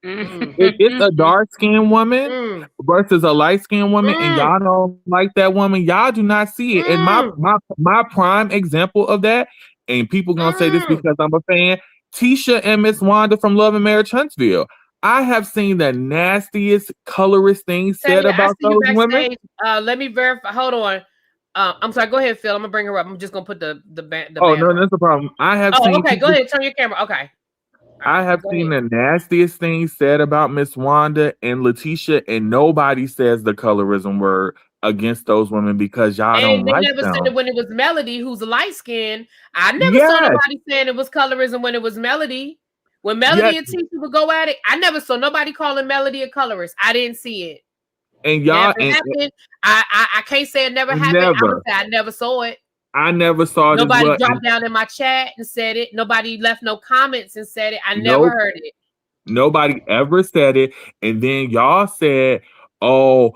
If it's a dark-skinned woman versus a light-skinned woman, and y'all don't like that woman, y'all do not see it. And my prime example of that, and people gonna say this because I'm a fan, Tisha and Miss Wanda from Love and Marriage Huntsville. I have seen the nastiest colorist things said about those women. Let me verify. Hold on. I'm sorry. Go ahead, Phil. I'm gonna bring her up. I'm just gonna put the Oh no, that's the problem. I have seen. Okay, go ahead. Turn your camera. Okay. I have seen the nastiest things said about Miss Wanda and Letitia, and nobody says the colorism word against those women because y'all don't like them. They never said it when it was Melody, who's light skinned. I never saw nobody saying it was colorism when it was Melody. When Melody and Tisha would go at it, I never saw nobody calling Melody a colorist. I didn't see it. And y'all, happened. I can't say it never happened. I never saw it. I never saw it. Nobody dropped down in my chat and said it. Nobody left no comments and said it. I never heard it. Nobody ever said it. And then y'all said, oh,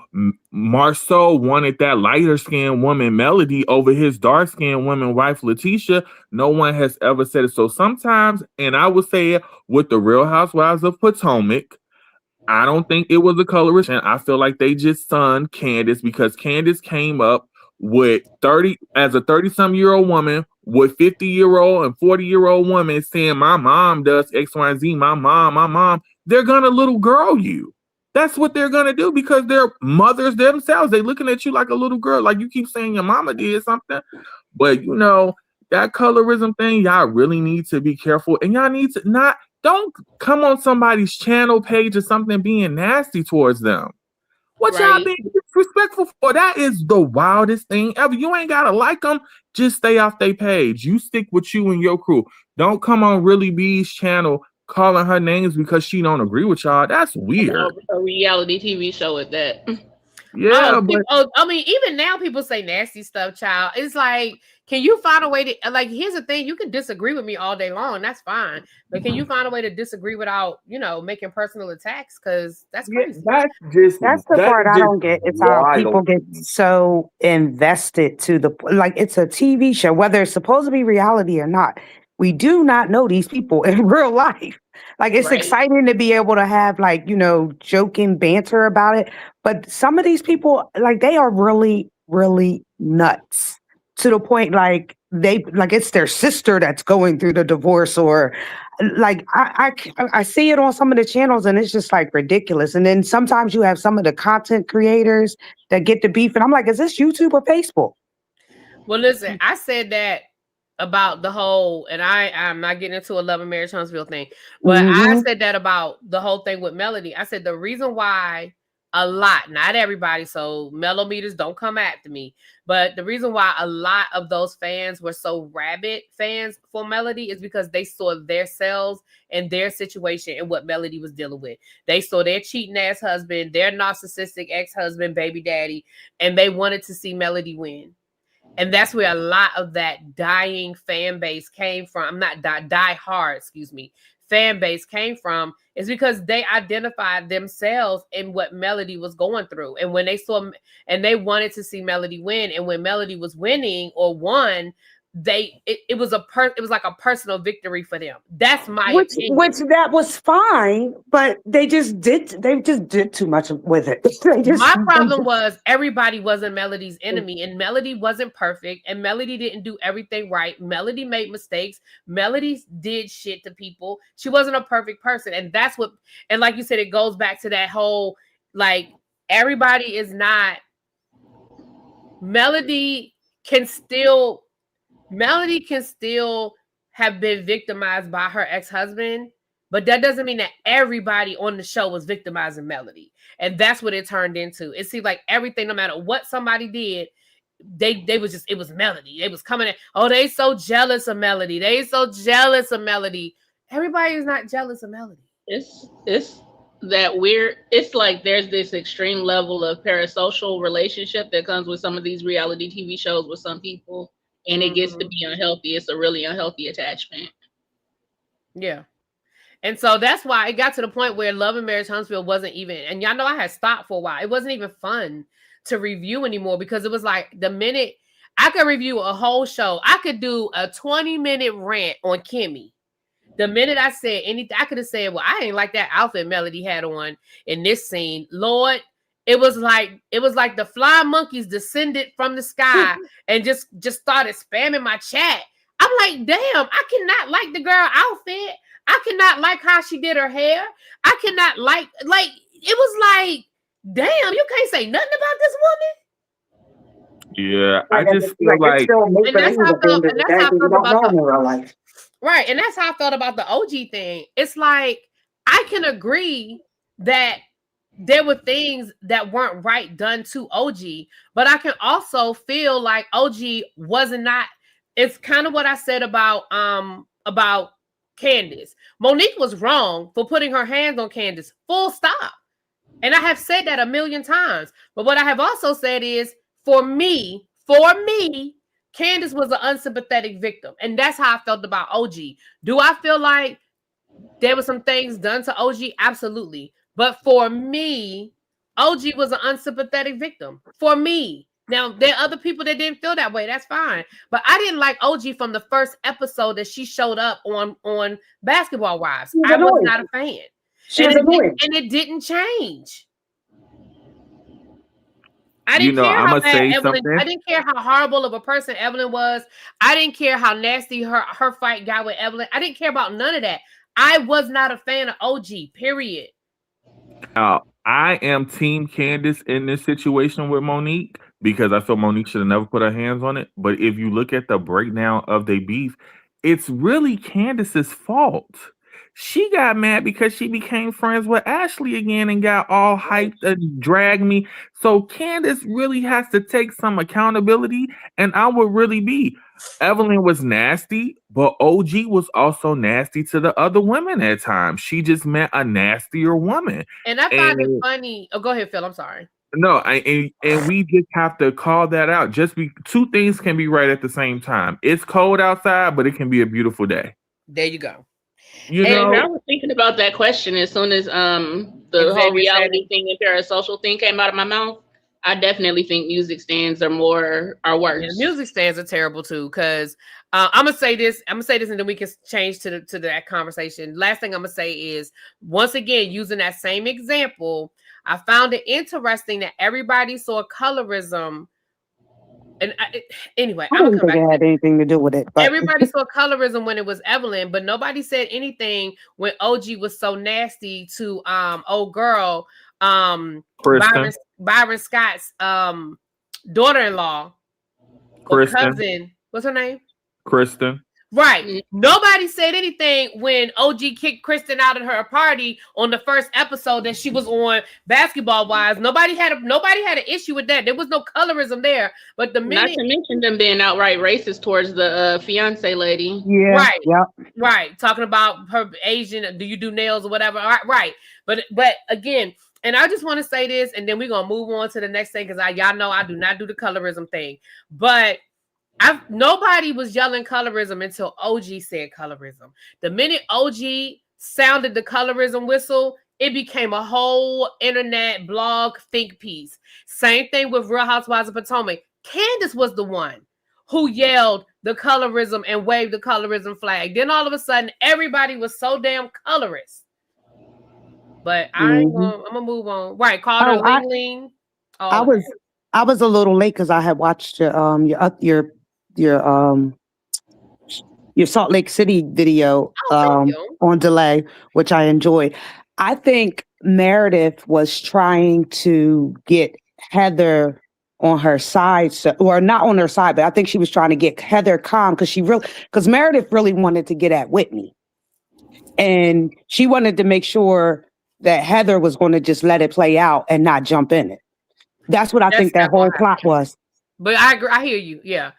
Marceau wanted that lighter skinned woman, Melody, over his dark skinned woman, wife, Letitia. No one has ever said it. So sometimes, and I would say it with the Real Housewives of Potomac, I don't think it was a colorist. And I feel like they just sunned Candace because Candace came up with 30 as a 30-some-year-old woman with 50-year-old and 40-year-old women saying my mom does X, Y, and Z, my mom, they're gonna little girl you. That's what they're gonna do because they're mothers themselves. They're looking at you like a little girl. Like you keep saying your mama did something, but that colorism thing, y'all really need to be careful, and y'all need to don't come on somebody's channel page or something being nasty towards them. What y'all being disrespectful for? That is the wildest thing ever. You ain't gotta like them. Just stay off their page. You stick with you and your crew. Don't come on Really B's channel calling her names because she don't agree with y'all. That's weird. A reality TV show at that. Yeah, I mean, even now people say nasty stuff, child. It's like, can you find a way to, like, here's the thing, you can disagree with me all day long, that's fine. But can you find a way to disagree without, making personal attacks? Because that's crazy. That's the part I don't get. It's how people get so invested to it's a TV show, whether it's supposed to be reality or not. We do not know these people in real life. Like, it's exciting to be able to have, joking banter about it. But some of these people, they are really, really nuts to the point, it's their sister that's going through the divorce, or I see it on some of the channels and it's just ridiculous. And then sometimes you have some of the content creators that get the beef. And I'm like, is this YouTube or Facebook? Well, listen, I said that about the whole, and I'm not getting into a love and marriage Huntsville thing, but I said that about the whole thing with Melody. I said the reason why a lot, not everybody, so Mellow meters don't come after me, but the reason why a lot of those fans were so rabid fans for Melody is because they saw their selves and their situation and what Melody was dealing with. They saw their cheating ass husband, their narcissistic ex-husband, baby daddy, and they wanted to see Melody win. And that's where a lot of that dying fan base came from. Fan base came from, is because they identified themselves in what Melody was going through. And when they saw, and they wanted to see Melody win. And when Melody was winning or won, it was like a personal victory for them. That's my opinion. Which that was fine, but they just did too much with it. My problem was everybody wasn't Melody's enemy, and Melody wasn't perfect, and Melody didn't do everything right. Melody made mistakes. Melody did shit to people. She wasn't a perfect person, and that's what. And like you said, it goes back to that whole everybody is not. Melody can still have been victimized by her ex-husband, but that doesn't mean that everybody on the show was victimizing Melody. And that's what it turned into. It seemed like everything, no matter what somebody did, it was Melody. They was coming in, they so jealous of Melody. Everybody is not jealous of Melody. It's that weird. It's like there's this extreme level of parasocial relationship that comes with some of these reality TV shows with some people. And it gets to be unhealthy. It's a really unhealthy attachment. Yeah. And so that's why it got to the point where Love and Marriage Huntsville wasn't even, and y'all know I had stopped for a while. It wasn't even fun to review anymore because it was like the minute I could review a whole show, I could do a 20-minute rant on Kimmy. The minute I said anything, I could have said, well, I ain't like that outfit Melody had on in this scene. Lord, it was like the flying monkeys descended from the sky and just started spamming my chat. I'm like, damn, I cannot like the girl outfit. I cannot like how she did her hair. I cannot like it was like, damn, you can't say nothing about this woman. Yeah, I just feel like, and that's how I felt about the real life. Right, and that's how I felt about the OG thing. It's like I can agree that there were things that weren't right done to OG, but I can also feel like OG wasn't not. It's kind of what I said about Candace. Monique was wrong for putting her hands on Candace. Full stop. And I have said that a million times. But what I have also said is, for me, Candace was an unsympathetic victim, and that's how I felt about OG. Do I feel like there were some things done to OG? Absolutely. But for me, OG was an unsympathetic victim. For me. Now, there are other people that didn't feel that way. That's fine. But I didn't like OG from the first episode that she showed up on Basketball Wives. I was not a fan. And it didn't change. I didn't care how bad say Evelyn. something. I didn't care how horrible of a person Evelyn was. I didn't care how nasty her fight got with Evelyn. I didn't care about none of that. I was not a fan of OG. Period. I am Team Candace in this situation with Monique because I feel Monique should have never put her hands on it. But if you look at the breakdown of their beef, it's really Candace's fault. She got mad because she became friends with Ashley again and got all hyped and dragged me. So Candace really has to take some accountability, and I would really be. Evelyn was nasty, but OG was also nasty to the other women at times. She just meant a nastier woman. And I find it funny. Oh, go ahead, Phil. I'm sorry. No, and we just have to call that out. Two things can be right at the same time. It's cold outside, but it can be a beautiful day. There you go. I was thinking about that question as soon as the whole reality thing and parasocial thing came out of my mouth. I definitely think music stands are worse. Yeah, music stands are terrible too. Because I'm gonna say this, and then we can change to that conversation. Last thing I'm gonna say is, once again, using that same example, I found it interesting that everybody saw colorism. And anyway, I don't think it had anything to do with it. But everybody saw colorism when it was Evelyn, but nobody said anything when OG was so nasty to old girl Byron Scott's daughter-in-law or cousin. What's her name? Kristen. Right. Nobody said anything when OG kicked Kristen out of her party on the first episode that she was on Basketball Wives. Nobody had an issue with that. There was no colorism there. But the minute, not to mention them being outright racist towards the fiance lady. Yeah. Right. Yep. Right. Talking about her Asian, do you do nails or whatever? Right. But again, and I just want to say this, and then we're gonna move on to the next thing because y'all know I do not do the colorism thing. But nobody was yelling colorism until OG said colorism. The minute OG sounded the colorism whistle, it became a whole internet blog think piece. Same thing with Real Housewives of Potomac. Candace was the one who yelled the colorism and waved the colorism flag. Then all of a sudden, everybody was so damn colorist. But I'm gonna move on. Right, Carter Ling. I was a little late because I had watched your Salt Lake City video on delay, which I enjoyed. I think Meredith was trying to get Heather on her side, or not on her side, but I think she was trying to get Heather calm because Meredith really wanted to get at Whitney, and she wanted to make sure that Heather was going to just let it play out and not jump in it. That's what I think that whole plot was. But I agree. I hear you. Yeah.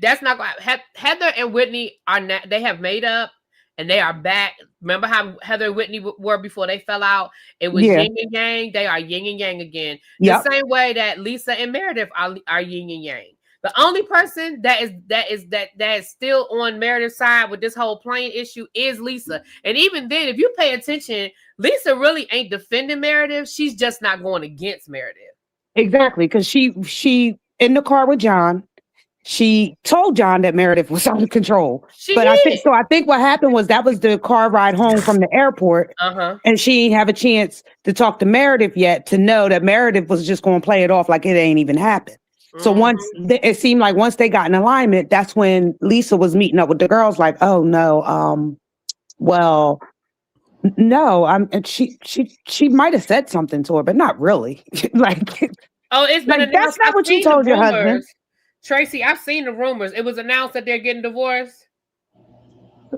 That's not going to Heather and Whitney they have made up and they are back. Remember how Heather and Whitney were before they fell out? It was yin and yang. They are yin and yang again. The same way that Lisa and Meredith are yin and yang. The only person that is still on Meredith's side with this whole plane issue is Lisa. And even then, if you pay attention, Lisa really ain't defending Meredith. She's just not going against Meredith. Exactly, because she in the car with John, she told John that Meredith was out of control. I think what happened was that was the car ride home from the airport, and she didn't have a chance to talk to Meredith yet to know that Meredith was just going to play it off like it ain't even happened. So it seemed like once they got in alignment, that's when Lisa was meeting up with the girls. Like, oh no, no, and she might have said something to her, but not really. It's been that's not what you told your husband, Tracy. I've seen the rumors. It was announced that they're getting divorced.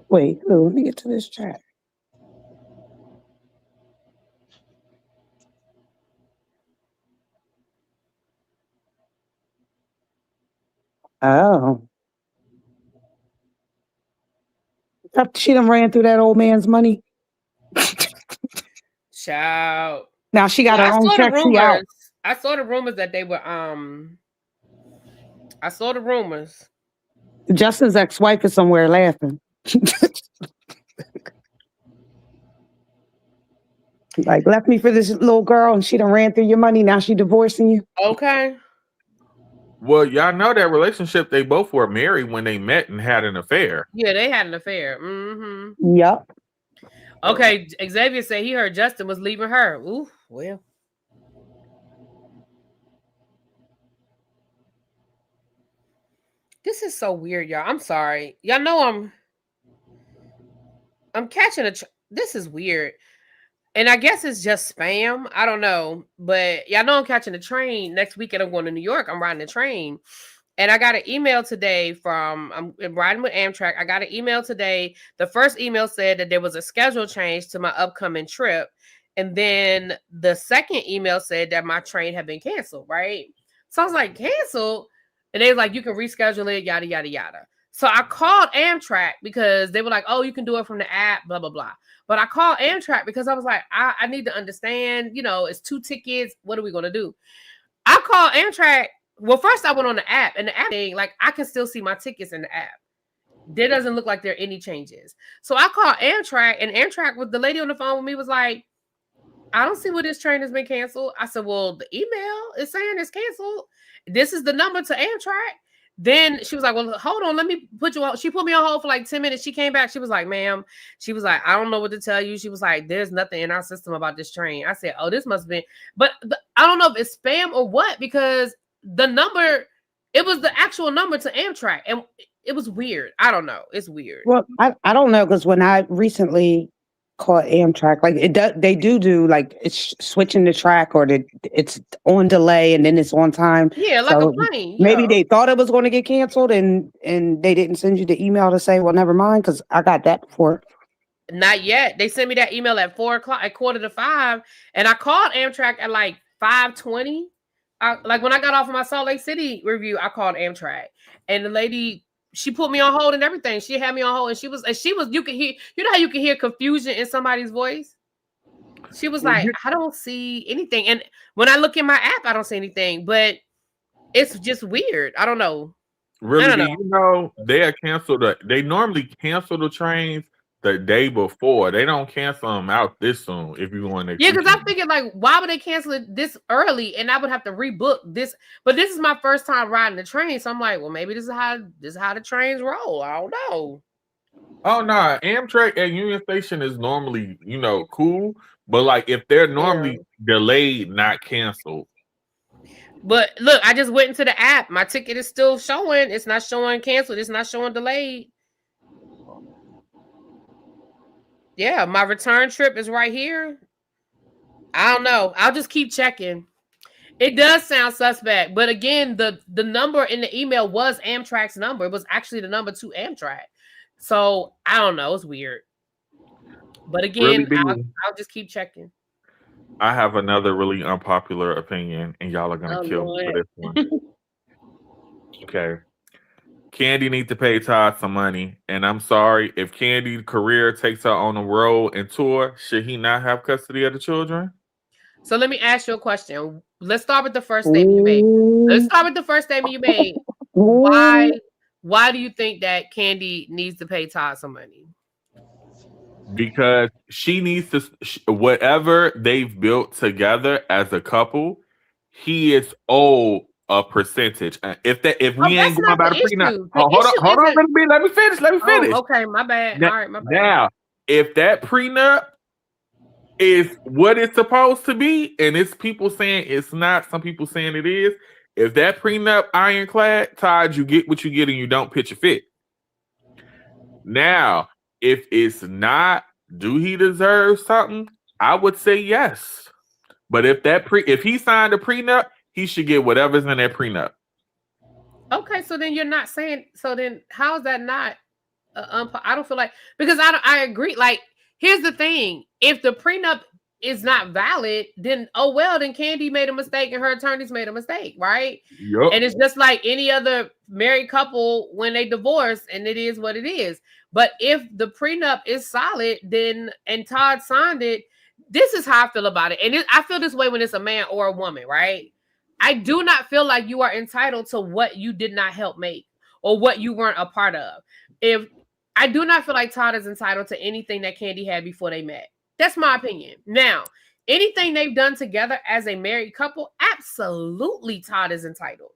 Wait, let me get to this chat. Oh. She done ran through that old man's money. Child. Now she got her own sexy out. I saw the rumors that they were I saw the rumors. Justin's ex-wife is somewhere laughing. Like, left me for this little girl and she done ran through your money. Now she divorcing you. Okay. Well, y'all know that relationship, they both were married when they met and had an affair. Yeah, they had an affair. Mm-hmm. Yep. Okay, Xavier said he heard Justin was leaving her. Ooh, well. This is so weird, y'all. I'm sorry. Y'all know I'm catching this is weird. And I guess it's just spam. I don't know. But y'all know I'm catching a train. Next weekend I'm going to New York. I'm riding the train. And I got an email today I'm riding with Amtrak. I got an email today. The first email said that there was a schedule change to my upcoming trip. And then the second email said that my train had been canceled, right? So I was like, canceled? And they was like, you can reschedule it, yada, yada, yada. So I called Amtrak because they were like, oh, you can do it from the app, blah, blah, blah. But I called Amtrak because I was like, I need to understand, it's 2 tickets. What are we going to do? I called Amtrak. Well, first I went on the app, and the app thing, like, I can still see my tickets in the app. There doesn't look like there are any changes. So I called Amtrak, and Amtrak, with the lady on the phone with me, was like, I don't see where this train has been canceled. I said, well, the email is saying it's canceled. This is the number to Amtrak. Then she was like, well, hold on, let me put you on. She put me on hold for like 10 minutes. She came back. She was like, ma'am, she was like, I don't know what to tell you. She was like, there's nothing in our system about this train. I said, oh, this must have been, but I don't know if it's spam or what, because the number, it was the actual number to Amtrak, and it was weird. I don't know. It's weird. Well, I don't know, because when I recently called Amtrak, like they do like it's switching the track, or it's on delay and then it's on time. Yeah, like a plane. Maybe they thought it was going to get canceled and they didn't send you the email to say, well, never mind, because I got that before. Not yet. They sent me that email at 4:00, at 4:45, and I called Amtrak at like 5:20. Like when I got off of my Salt Lake City review, I called Amtrak, and the lady, she put me on hold and everything. She had me on hold, and she was, you could hear, how you can hear confusion in somebody's voice. She was like, I don't see anything. And when I look in my app, I don't see anything, but it's just weird. I don't know. Really, they normally cancel the trains the day before. They don't cancel them out this soon if you want to. Yeah, because I'm thinking, like, why would they cancel it this early? And I would have to rebook this. But this is my first time riding the train, so I'm like, well, maybe this is how the trains roll. I don't know. Oh no, Amtrak at Union Station is normally, cool. But like if they're normally delayed, not canceled. But look, I just went into the app. My ticket is still showing. It's not showing canceled. It's not showing delayed. Yeah, my return trip is right here. I don't know. I'll just keep checking. It does sound suspect, but again, the number in the email was Amtrak's number. It was actually the number to Amtrak. So I don't know. It's weird. But again, I'll just keep checking. I have another really unpopular opinion, and y'all are gonna kill me for this one. Okay. Candy needs to pay Todd some money, and I'm sorry, if Candy's career takes her on the road and tour, should he not have custody of the children? So let me ask you a question. Let's start with the first statement you made. Why do you think that Candy needs to pay Todd some money? Because she needs to, whatever they've built together as a couple, he is owed a percentage. If we ain't going about a prenup, hold on, let me finish. Oh, okay, my bad. All right, my bad. Now, if that prenup is what it's supposed to be, and it's people saying it's not, some people saying it is. If that prenup ironclad, Todd, you get what you get, and you don't pitch a fit. Now, if it's not, do he deserve something? I would say yes. But if he signed a prenup, he should get whatever's in that prenup. Okay, so then you're not saying. So then, how is that not? I don't feel like, because I agree. Like, here's the thing: if the prenup is not valid, then then Candy made a mistake and her attorneys made a mistake, right? Yep. And it's just like any other married couple when they divorce, and it is what it is. But if the prenup is solid, and Todd signed it, this is how I feel about it. And I feel this way when it's a man or a woman, right? I do not feel like you are entitled to what you did not help make or what you weren't a part of. I do not feel like Todd is entitled to anything that Candy had before they met. That's my opinion. Now, anything they've done together as a married couple, absolutely Todd is entitled.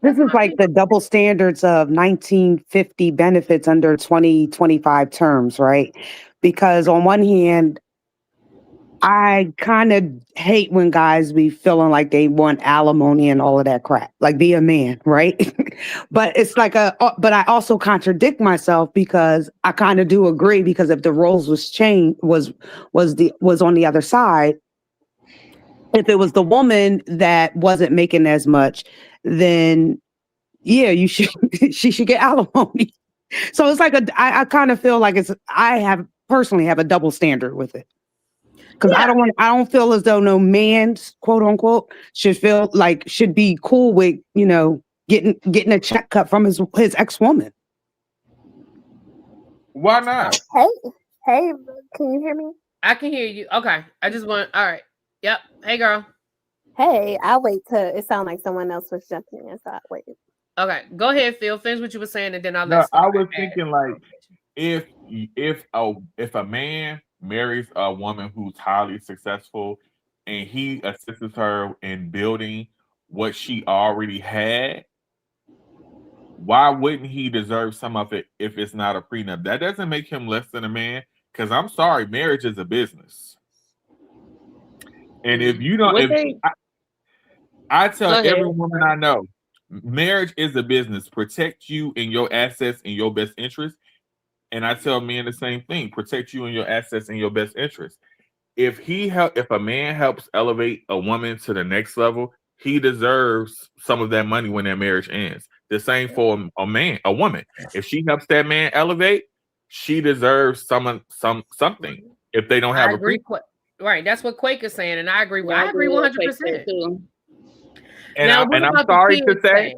This is like the double standards of 1950 benefits under 2025 terms, right? Because on one hand, I kind of hate when guys be feeling like they want alimony and all of that crap. Like, be a man, right? But it's like but I also contradict myself because I kind of do agree, because if the roles was changed, was on the other side, if it was the woman that wasn't making as much, then yeah, she should get alimony. So it's like I kind of feel like I personally have a double standard with it. Because I don't feel as though no man, quote unquote, should be cool with, getting a check cut from his ex-woman. Why not? Hey, can you hear me? I can hear you. Okay. I just want, all right. Yep. Hey, girl. Hey, I'll wait till it sounds like someone else was jumping in, so I'll wait. Okay. Go ahead, Phil. Finish what you were saying, and then I'll let I was thinking, like, if a man marries a woman who's highly successful and he assists her in building what she already had, why wouldn't he deserve some of it if it's not a prenup? That doesn't make him less than a man, because I'm sorry, marriage is a business. And if you don't, I tell every woman I know, marriage is a business. Protect you and your assets in your best interest. And I tell men the same thing: protect you and your assets in your best interest. If a man helps elevate a woman to the next level, he deserves some of that money when that marriage ends. The same for a woman. If she helps that man elevate, she deserves something. If they don't have a right, that's what Quake is saying, and I agree. I agree 100%. And I'm sorry to say,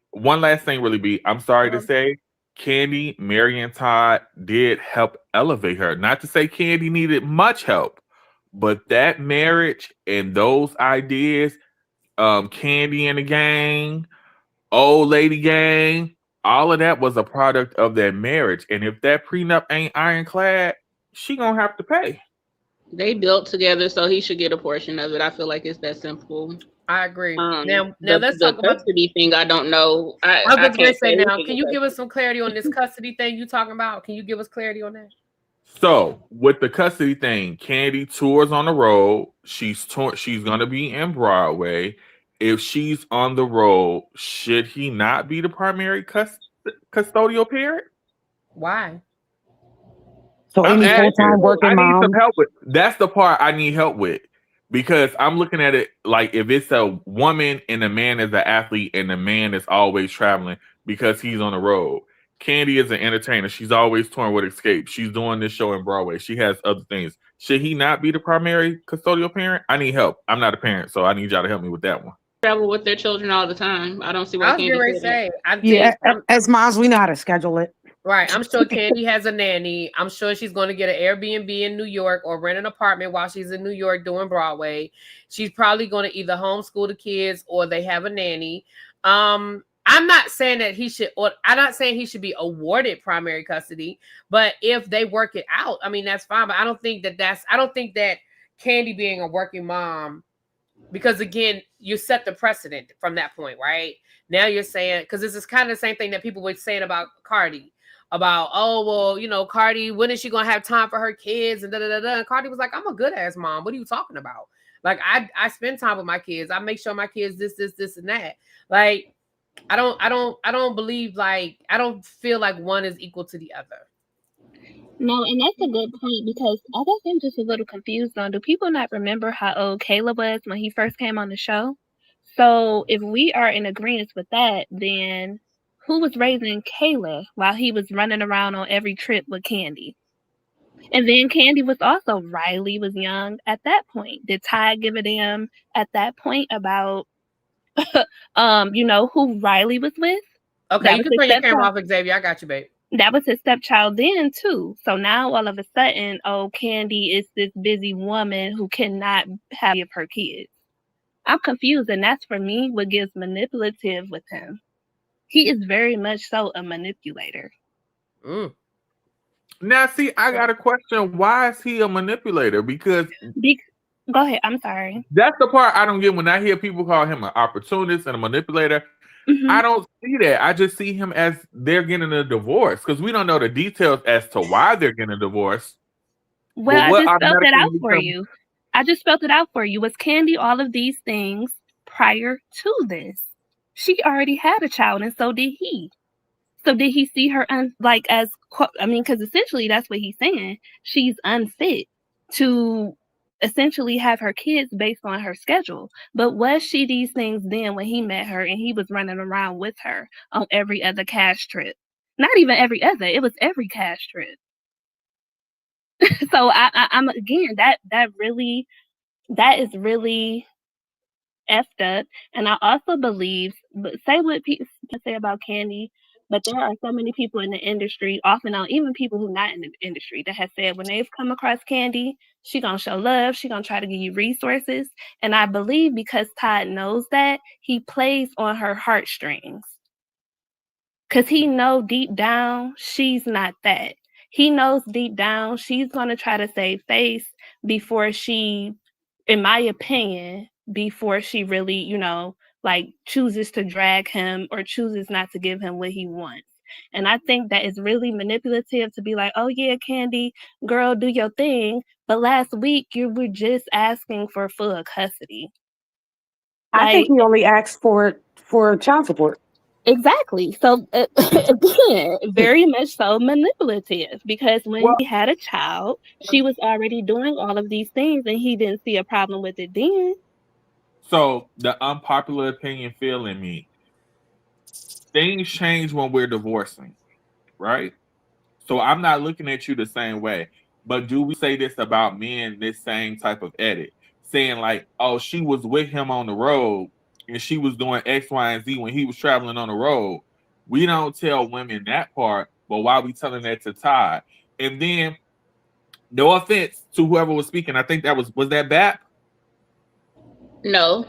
one last thing, really, B. I'm sorry to say, Candy, Mary, and Todd did help elevate her. Not to say Candy needed much help, but that marriage and those ideas, Candy and the gang, old lady gang, all of that was a product of that marriage. And if that prenup ain't ironclad, she gonna have to pay. They built together, so he should get a portion of it. I feel like it's that simple. I agree. Now let's talk about the custody thing. I don't know. I was going to say now. Can you give us some clarity on this custody thing you talking about? Can you give us clarity on that? So with the custody thing, Candy tours on the road. She's gonna be in Broadway. If she's on the road, should he not be the primary custodial parent? Why? So any full-time working mom. I need some help with. That's the part I need help with, because I'm looking at it like if it's a woman and the man is an athlete and the man is always traveling because he's on the road. Candy is an entertainer. She's always touring with Escape. She's doing this show in Broadway. She has other things. Should he not be the primary custodial parent? I need help. I'm not a parent, so I need y'all to help me with that one. Travel with their children all the time. I don't see why Candy. As moms, we know how to schedule it. Right. I'm sure Candy has a nanny. I'm sure she's going to get an Airbnb in New York or rent an apartment while she's in New York doing Broadway. She's probably going to either homeschool the kids or they have a nanny. I'm not saying that I'm not saying he should be awarded primary custody, but if they work it out, I mean, that's fine. But I don't think that Candy being a working mom, because again, you set the precedent from that point, right? Now you're saying, because this is kind of the same thing that people were saying about Cardi, about, oh, well, Cardi, when is she going to have time for her kids? And And Cardi was like, I'm a good ass mom. What are you talking about? Like, I spend time with my kids. I make sure my kids this, and that. Like, I don't believe, like, I don't feel like one is equal to the other. No, and that's a good point, because I guess I'm just a little confused on, do people not remember how old Kayla was when he first came on the show? So if we are in agreement with that, then who was raising Kayla while he was running around on every trip with Candy? And then Candy was also, Riley was young at that point. Did Ty give a damn at that point about who Riley was with? Okay, you can turn your camera off, Xavier. I got you, babe. That was his stepchild then too. So now all of a sudden, Candy is this busy woman who cannot have her kids. I'm confused, and that's for me what gives manipulative with him. He is very much so a manipulator. Now, see, I got a question. Why is he a manipulator? Because go ahead. I'm sorry. That's the part I don't get when I hear people call him an opportunist and a manipulator. Mm-hmm. I don't see that. I just see him as they're getting a divorce, because we don't know the details as to why they're getting a divorce. Well, I just spelled that out for you. I just spelled it out for you. Was Kandi all of these things prior to this? She already had a child, and so did he. So did he see her because essentially that's what he's saying. She's unfit to essentially have her kids based on her schedule. But was she these things then when he met her and he was running around with her on every other cash trip? Not even every other, it was every cash trip. So I'm again, that is really effed up. And I also believe, say what people say about Kandi, but there are so many people in the industry, off and on, even people who not in the industry, that have said when they've come across Kandi, she gonna show love, she gonna try to give you resources. And I believe because Todd knows that, he plays on her heartstrings. Because he knows deep down she's not that. He knows deep down she's gonna try to save face before she, in my opinion, before she really, chooses to drag him or chooses not to give him what he wants. And I think that is really manipulative to be like, oh yeah, Kandi, girl, do your thing. But last week you were just asking for full custody. I think he only asked for child support. Exactly. So again, very much so manipulative, because when he had a child, she was already doing all of these things and he didn't see a problem with it then. So the unpopular opinion feeling me, things change when we're divorcing, right? So I'm not looking at you the same way. But do we say this about men, this same type of edit? Saying like, oh, she was with him on the road and she was doing X, Y, and Z when he was traveling on the road. We don't tell women that part, but why are we telling that to Todd? And then, no offense to whoever was speaking, I think that was that Bap? No.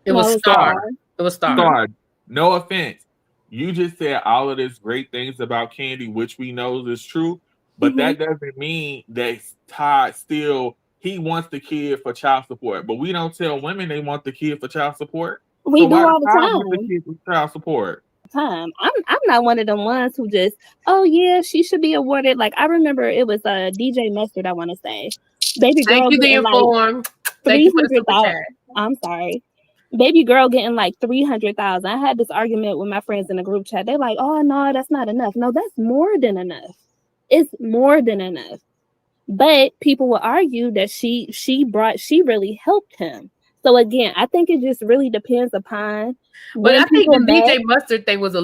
It was Star. It was Star. Star. No offense. You just said all of this great things about Kandi, which we know is true, but that doesn't mean that Todd still, he wants the kid for child support. But we don't tell women they want the kid for child support. We do all the time. Want the kid for child support? I'm not one of them ones who just, oh yeah, she should be awarded. Like I remember it was DJ Mustard, I want to say. Baby girl. Thank you, the inform. Thank you for the super chat. I'm sorry. Baby girl getting like 300,000. I had this argument with my friends in the group chat. They're like, oh no, that's not enough. No, that's more than enough. It's more than enough. But people will argue that she really helped him. So again, I think it just really depends upon. But I think the DJ Mustard thing was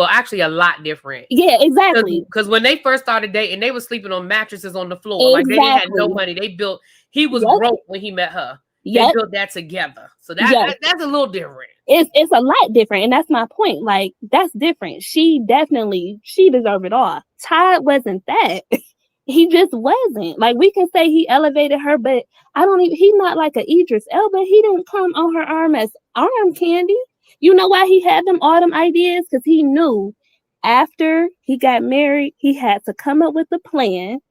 actually a lot different. Yeah, exactly. Because when they first started dating, they were sleeping on mattresses on the floor. Exactly. Like they had no money. He was broke when he met her. They built that together. So that's a little different. It's a lot different. And that's my point. Like, that's different. She deserved it all. Todd wasn't that. He just wasn't. Like, we can say he elevated her, but he's not like a Idris Elba. He didn't come on her arm as arm candy. You know why he had all them ideas? Because he knew after he got married, he had to come up with a plan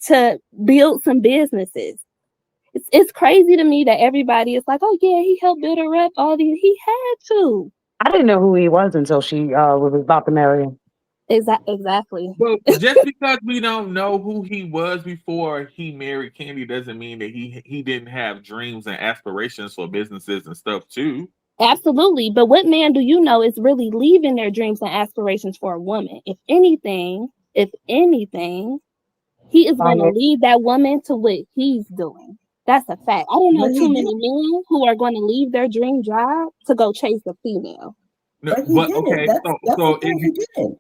to build some businesses. It's crazy to me that everybody is like, oh yeah, he helped build her up. All these, he had to. I didn't know who he was until she was about to marry him. Exactly. Well, just because we don't know who he was before he married Kandi doesn't mean that he didn't have dreams and aspirations for businesses and stuff too. Absolutely. But what man do you know is really leaving their dreams and aspirations for a woman? If anything, he is going to lead that woman to what he's doing. That's a fact. I don't know too many men who are going to leave their dream job to go chase a female. No, but okay, so if he did.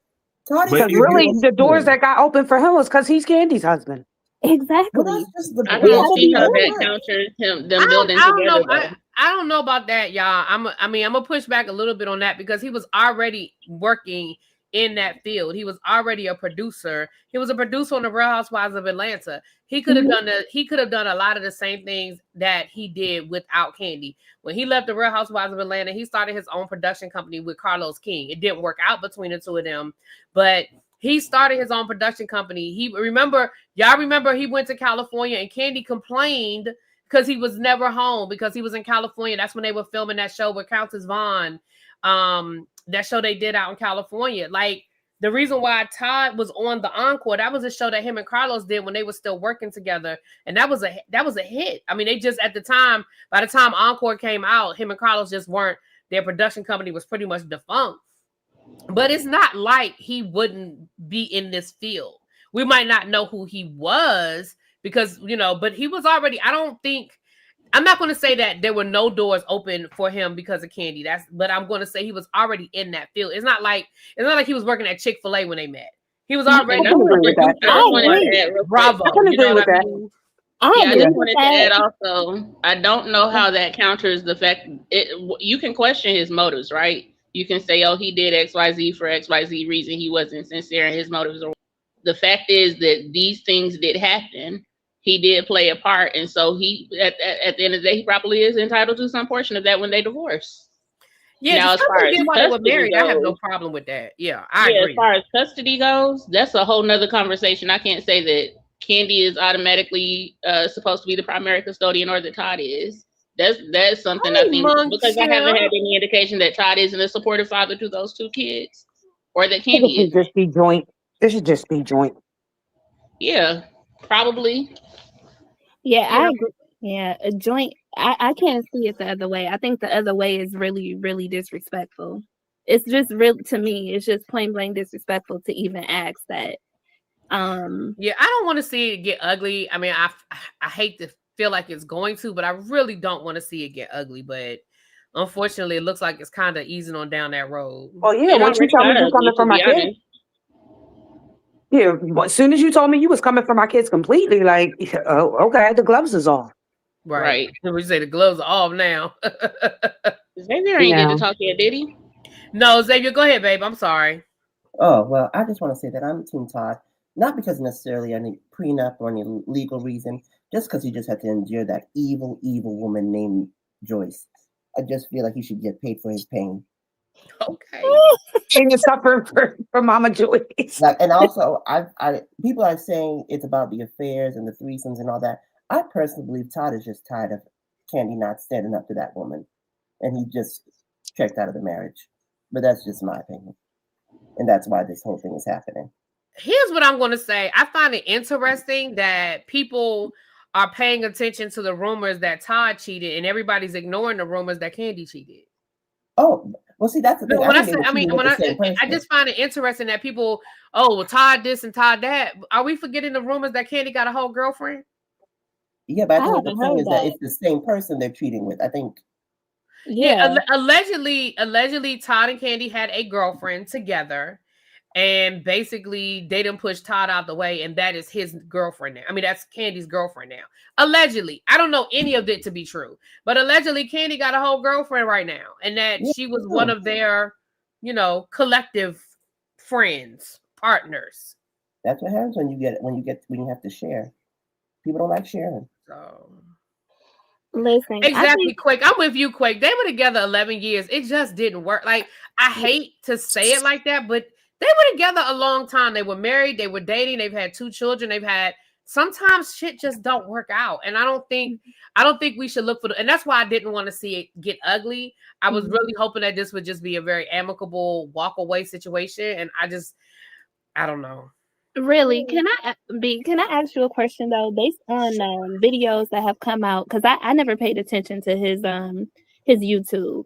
Because really, the doors that got open for him was because he's Candy's husband. Exactly. I don't see how that counters them building together. I don't know about that, y'all. I'm gonna push back a little bit on that because he was already working in that field. He was already a producer. He was a producer on the Real Housewives of Atlanta. He could have done a lot of the same things that he did without Kandi. When he left the Real Housewives of Atlanta, he started his own production company with Carlos King. It didn't work out between the two of them, but he started his own production company. Y'all remember he went to California and Kandi complained because he was never home because he was in California. That's when they were filming that show with Countess Vaughn. That show they did out in California. Like, the reason why Todd was on the Encore, that was a show that him and Carlos did when they were still working together, and that was a hit. I mean, they just at the time, by the time Encore came out, him and Carlos just weren't. Their production company was pretty much defunct. But it's not like he wouldn't be in this field. We might not know who he was because but he was already. I'm not going to say that there were no doors open for him because of Candy. But I'm going to say he was already in that field. It's not like he was working at Chick-fil-A when they met. He was already. Bravo. I can agree with that. I just wanted to add also, I don't know how that counters the fact you can question his motives, right? You can say, oh, he did XYZ for XYZ reason. He wasn't sincere in his motives. The fact is that these things did happen. He did play a part, and so he at the end of the day, he probably is entitled to some portion of that when they divorce. Yeah, now, as far as while they were married, I have no problem with that. Yeah, I agree. As far as custody goes, that's a whole nother conversation. I can't say that Candy is automatically supposed to be the primary custodian or that Todd is. That's something I think because I haven't had any indication that Todd isn't a supportive father to those two kids, or that Candy is. It should just be joint. It should just be joint. Yeah, probably. Yeah, I agree. Yeah, a joint. I can't see it the other way. I think the other way is really, really disrespectful. It's just really, to me, it's just plain blank disrespectful to even ask that. Yeah, I don't want to see it get ugly. I mean, I hate to feel like it's going to, but I really don't want to see it get ugly. But unfortunately, it looks like it's kind of easing on down that road. Well, yeah, once you tell me you're coming for my kids. Yeah, as soon as you told me you was coming for my kids completely, like, oh, okay, the gloves is off. Right. We say the gloves are off now. Xavier ain't get to talk yet, did he? No, Xavier, go ahead, babe. I'm sorry. Oh, well, I just want to say that I'm Team Todd, not because necessarily any prenup or any legal reason, just because he just had to endure that evil woman named Joyce. I just feel like he should get paid for his pain. Okay. And you suffer for Mama Joyce. And also, I people are saying it's about the affairs and the threesomes and all that. I personally believe Todd is just tired of Candy not standing up to that woman, and he just checked out of the marriage. But that's just my opinion, and that's why this whole thing is happening. Here's what I'm going to say. I find it interesting that people are paying attention to the rumors that Todd cheated, and everybody's ignoring the rumors that Candy cheated. Oh, well, see, that's the thing. I just find it interesting that people, Todd this and Todd that. Are we forgetting the rumors that Candy got a whole girlfriend? Yeah, but I think the thing is that it's the same person they're cheating with. I think. Yeah, allegedly, Todd and Candy had a girlfriend together, and basically they didn't push Todd out the way, and that is his girlfriend now. I mean, that's Candy's girlfriend now. Allegedly, I don't know any of it to be true, but allegedly, Candy got a whole girlfriend right now, and that she was one of their, collective friends, partners. That's what happens when you have to share. People don't like sharing. So. Listen, exactly, Quake. I'm with you, Quake. They were together 11 years. It just didn't work. Like, I hate to say it like that, but they were together a long time. They were married. They were dating. They've had 2 children. Sometimes shit just don't work out. And I don't think we should look for and that's why I didn't want to see it get ugly. I was really hoping that this would just be a very amicable walk away situation. And I don't know. Really, can I ask you a question though, based on videos that have come out? Because I never paid attention to his YouTube,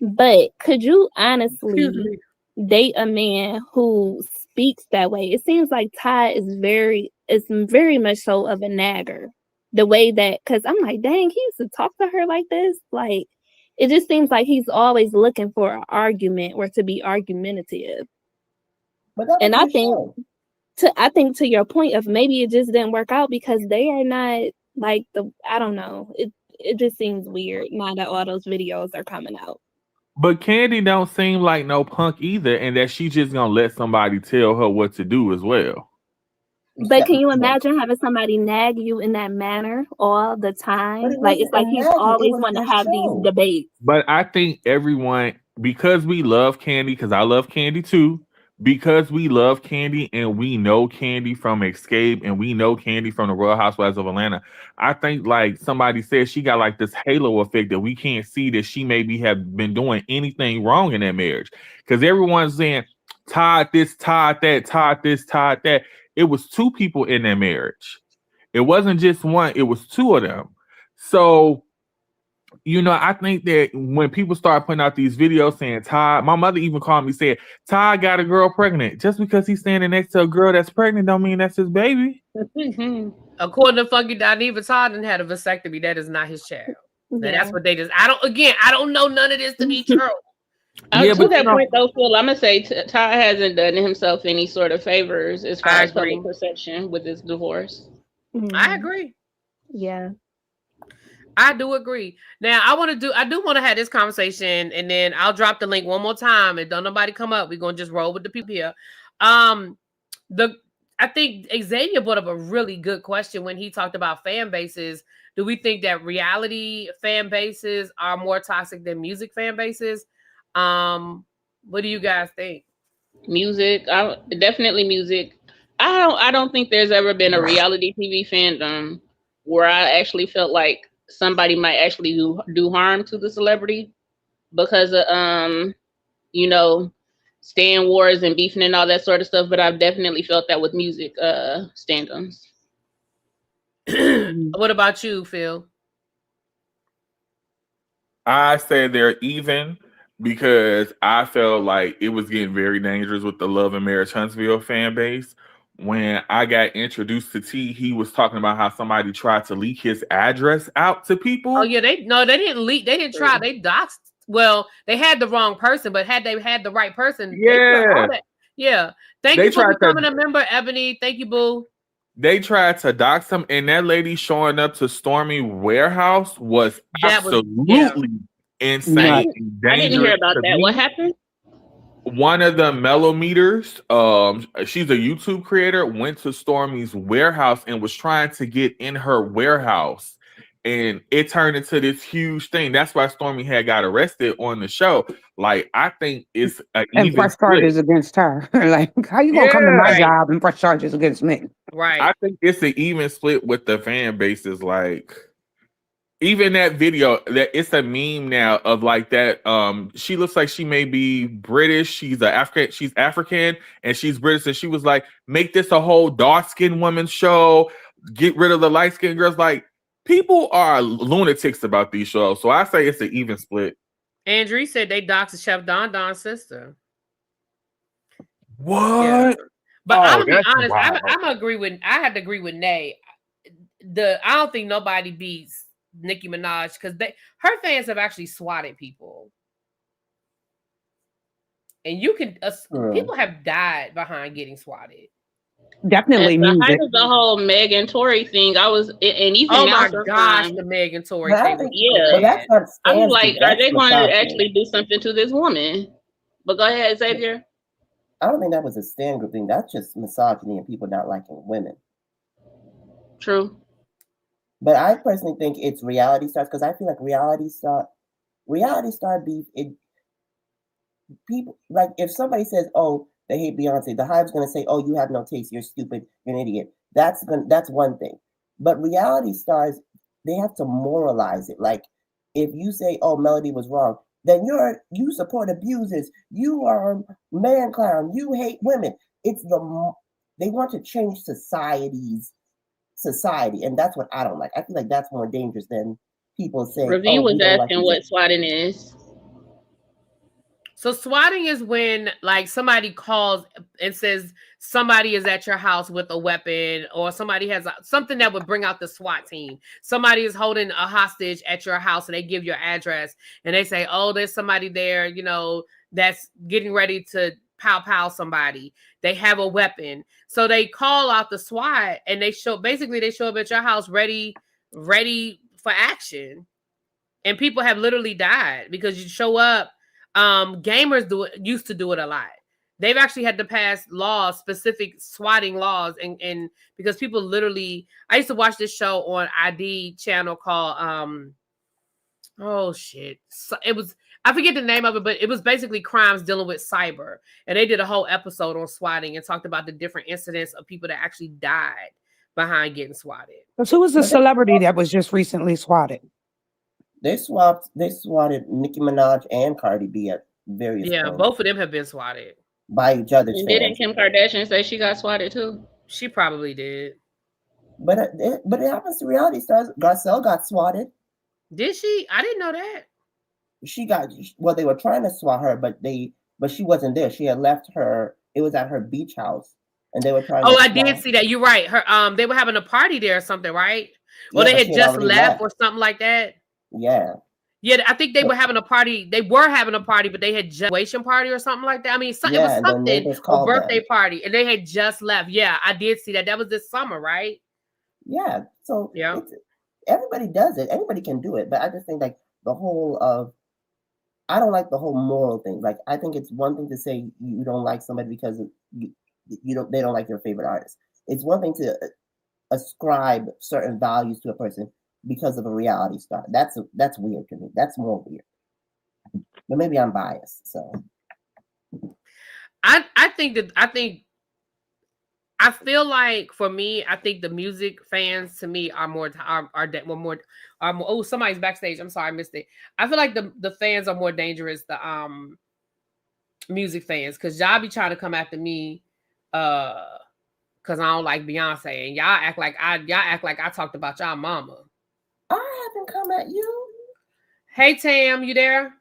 but could you honestly date a man who speaks that way? It seems like Todd is very much so of a nagger. The way that, because I'm like, dang, he used to talk to her like this. Like, it just seems like he's always looking for an argument or to be argumentative. And I think to your point of maybe it just didn't work out because they are not like I don't know. It just seems weird now that all those videos are coming out. But Candy don't seem like no punk either, and that she's just gonna let somebody tell her what to do as well. But can you imagine having somebody nag you in that manner all the time? Like it's like he's always want to have these debates. But I think everyone, because we love Candy, because I love Candy too. Because we love Candy and we know Candy from Escape and we know Candy from the Real Housewives of Atlanta, I think like somebody said she got like this halo effect that we can't see that she maybe have been doing anything wrong in that marriage. Because everyone's saying Todd this, Todd that, Todd this, Todd that. It was 2 people in their marriage. It wasn't just one, it was 2 of them. So, I think that when people start putting out these videos saying Todd, my mother even called me saying Todd got a girl pregnant. Just because he's standing next to a girl that's pregnant don't mean that's his baby. According to Funky Dineva, Todd done had a vasectomy. That is not his child. Yeah. That's what they just. I don't know none of this to be true. To that point, though, Phil, I'm gonna say Todd hasn't done himself any sort of favors as far as public perception with his divorce. I agree. Yeah. I do agree. Now, I do want to have this conversation, and then I'll drop the link one more time. And don't nobody come up. We're gonna just roll with the people here. I think Xavier brought up a really good question when he talked about fan bases. Do we think that reality fan bases are more toxic than music fan bases? What do you guys think? Music, definitely music. I don't think there's ever been a reality TV fandom where I actually felt like somebody might actually do harm to the celebrity because of staying wars and beefing and all that sort of stuff. But I've definitely felt that with music stand-ons. What about you, Phil? I say they're even because I felt like it was getting very dangerous with the Love and Marriage Huntsville fan base. When I got introduced to T, he was talking about how somebody tried to leak his address out to people. Oh yeah, they didn't leak. They didn't try. They doxed. Well, they had the wrong person, but had they had the right person, yeah. Thank you for becoming a member, Ebony. Thank you, boo. They tried to dox him, and that lady showing up to Stormy warehouse was absolutely insane. I didn't hear about that. What happened? One of the Mellometers, she's a YouTube creator, went to Stormy's warehouse and was trying to get in her warehouse. And it turned into this huge thing. That's why Stormy had got arrested on the show. Like, I think it's and press charges against her. Like, how you gonna come to my job and press charges against me? Right. I think it's an even split with the fan bases. Like, even that video, that it's a meme now of like that. She looks like she may be British. She's African, and she's British. And she was like, "Make this a whole dark-skinned woman's show. Get rid of the light-skinned girls." Like, people are lunatics about these shows. So I say it's an even split. Andrew said they doxed Chef Don Don's sister. What? Yeah. But I'm gonna be honest. I have to agree with Nay. I don't think nobody beats Nicki Minaj because her fans have actually swatted people, and you can people have died behind getting swatted. Definitely, behind the whole Meg and Tory thing. And even the Meg and Tory thing. I was like, are they going to actually do something to this woman? But go ahead, Xavier. I don't think that was a stand group thing. That's just misogyny and people not liking women. True. But I personally think it's reality stars because I feel like reality star beef. People like if somebody says, "Oh, they hate Beyonce," the Hive's gonna say, "Oh, you have no taste. You're stupid. You're an idiot." That's one thing. But reality stars, they have to moralize it. Like if you say, "Oh, Melody was wrong," then you support abusers. You are a man clown. You hate women. They want to change society, and that's what I don't like. I feel like that's more dangerous than people saying. Ravine was asking what swatting is. So swatting is when like somebody calls and says somebody is at your house with a weapon, or somebody has something that would bring out the SWAT team. Somebody is holding a hostage at your house and they give your address and they say, "Oh, there's somebody there, that's getting ready to pow somebody. They have a weapon." So they call out the SWAT and they show up at your house ready for action. And people have literally died because you show up. Gamers used to do it a lot. They've actually had to pass laws, specific swatting laws, and because people literally. I used to watch this show on ID channel called I forget the name of it, but it was basically crimes dealing with cyber. And they did a whole episode on swatting and talked about the different incidents of people that actually died behind getting swatted. So who was the celebrity that was just recently swatted? They swatted Nicki Minaj and Cardi B at various points. Both of them have been swatted. by each other's And fans. didn't Kim Kardashian say she got swatted too? She probably did. But it happens to reality stars. Garcelle got swatted. Did she? I didn't know that. They were trying to swat her, but she wasn't there. She had left her. It was at her beach house, and they were trying. Oh, I did see that. You're right. Her they were having a party there or something, right? Or they had just left or something like that. Yeah. Yeah, I think they were having a party. They were having a party, but they had just graduation party or something like that. I mean, it was something, a birthday party, and they had just left. Yeah, I did see that. That was this summer, right? Yeah. So yeah, everybody does it. Anybody can do it. But I just think like the whole of, I don't like the whole moral thing. Like, I think it's one thing to say you don't like somebody because they don't like your favorite artist. It's one thing to ascribe certain values to a person because of a reality star. That's weird to me. That's more weird. But maybe I'm biased. So I feel like for me, I think the music fans to me are more. Oh, somebody's backstage. I'm sorry, I missed it. I feel like the fans are more dangerous. The music fans, because y'all be trying to come after me, because I don't like Beyonce, and y'all act like I talked about y'all mama. I haven't come at you. Hey Tam, you there?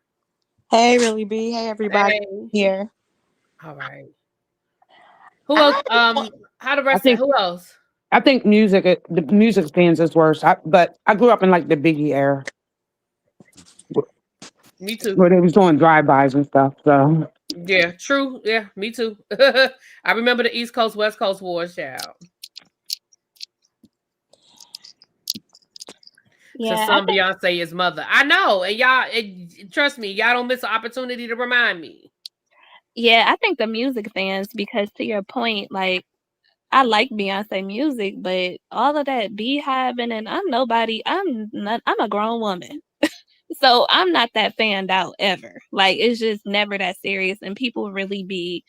Hey, Really B. Hey, everybody here. All right. Who else? How the rest? Who else? I think the music fans is worse. But I grew up in like the Biggie era. Me too. Where they was doing drive-bys and stuff. So yeah, true. Yeah, me too. I remember the East Coast West Coast wars, child. Yeah, so some Beyonce is mother. I know, and y'all trust me, y'all don't miss an opportunity to remind me. Yeah, I think the music fans, because to your point, like I like Beyonce music, but all of that beehiving and I'm nobody. I'm a grown woman. So I'm not that fanned out ever. Like it's just never that serious, and people really be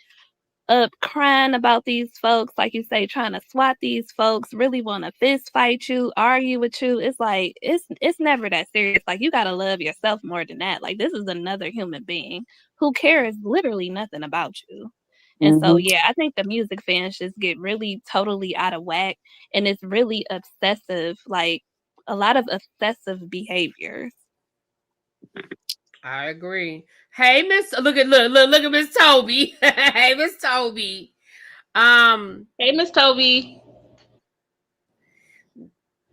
up crying about these folks, like you say, trying to swat these folks, really want to fist fight you, argue with you. It's like it's never that serious. Like you gotta love yourself more than that. Like this is another human being who cares literally nothing about you. And so yeah, I think the music fans just get really totally out of whack, and it's really obsessive, like a lot of obsessive behaviors. I agree. Hey, look at Miss Toby. Hey, Miss Toby. Hey, Miss Toby.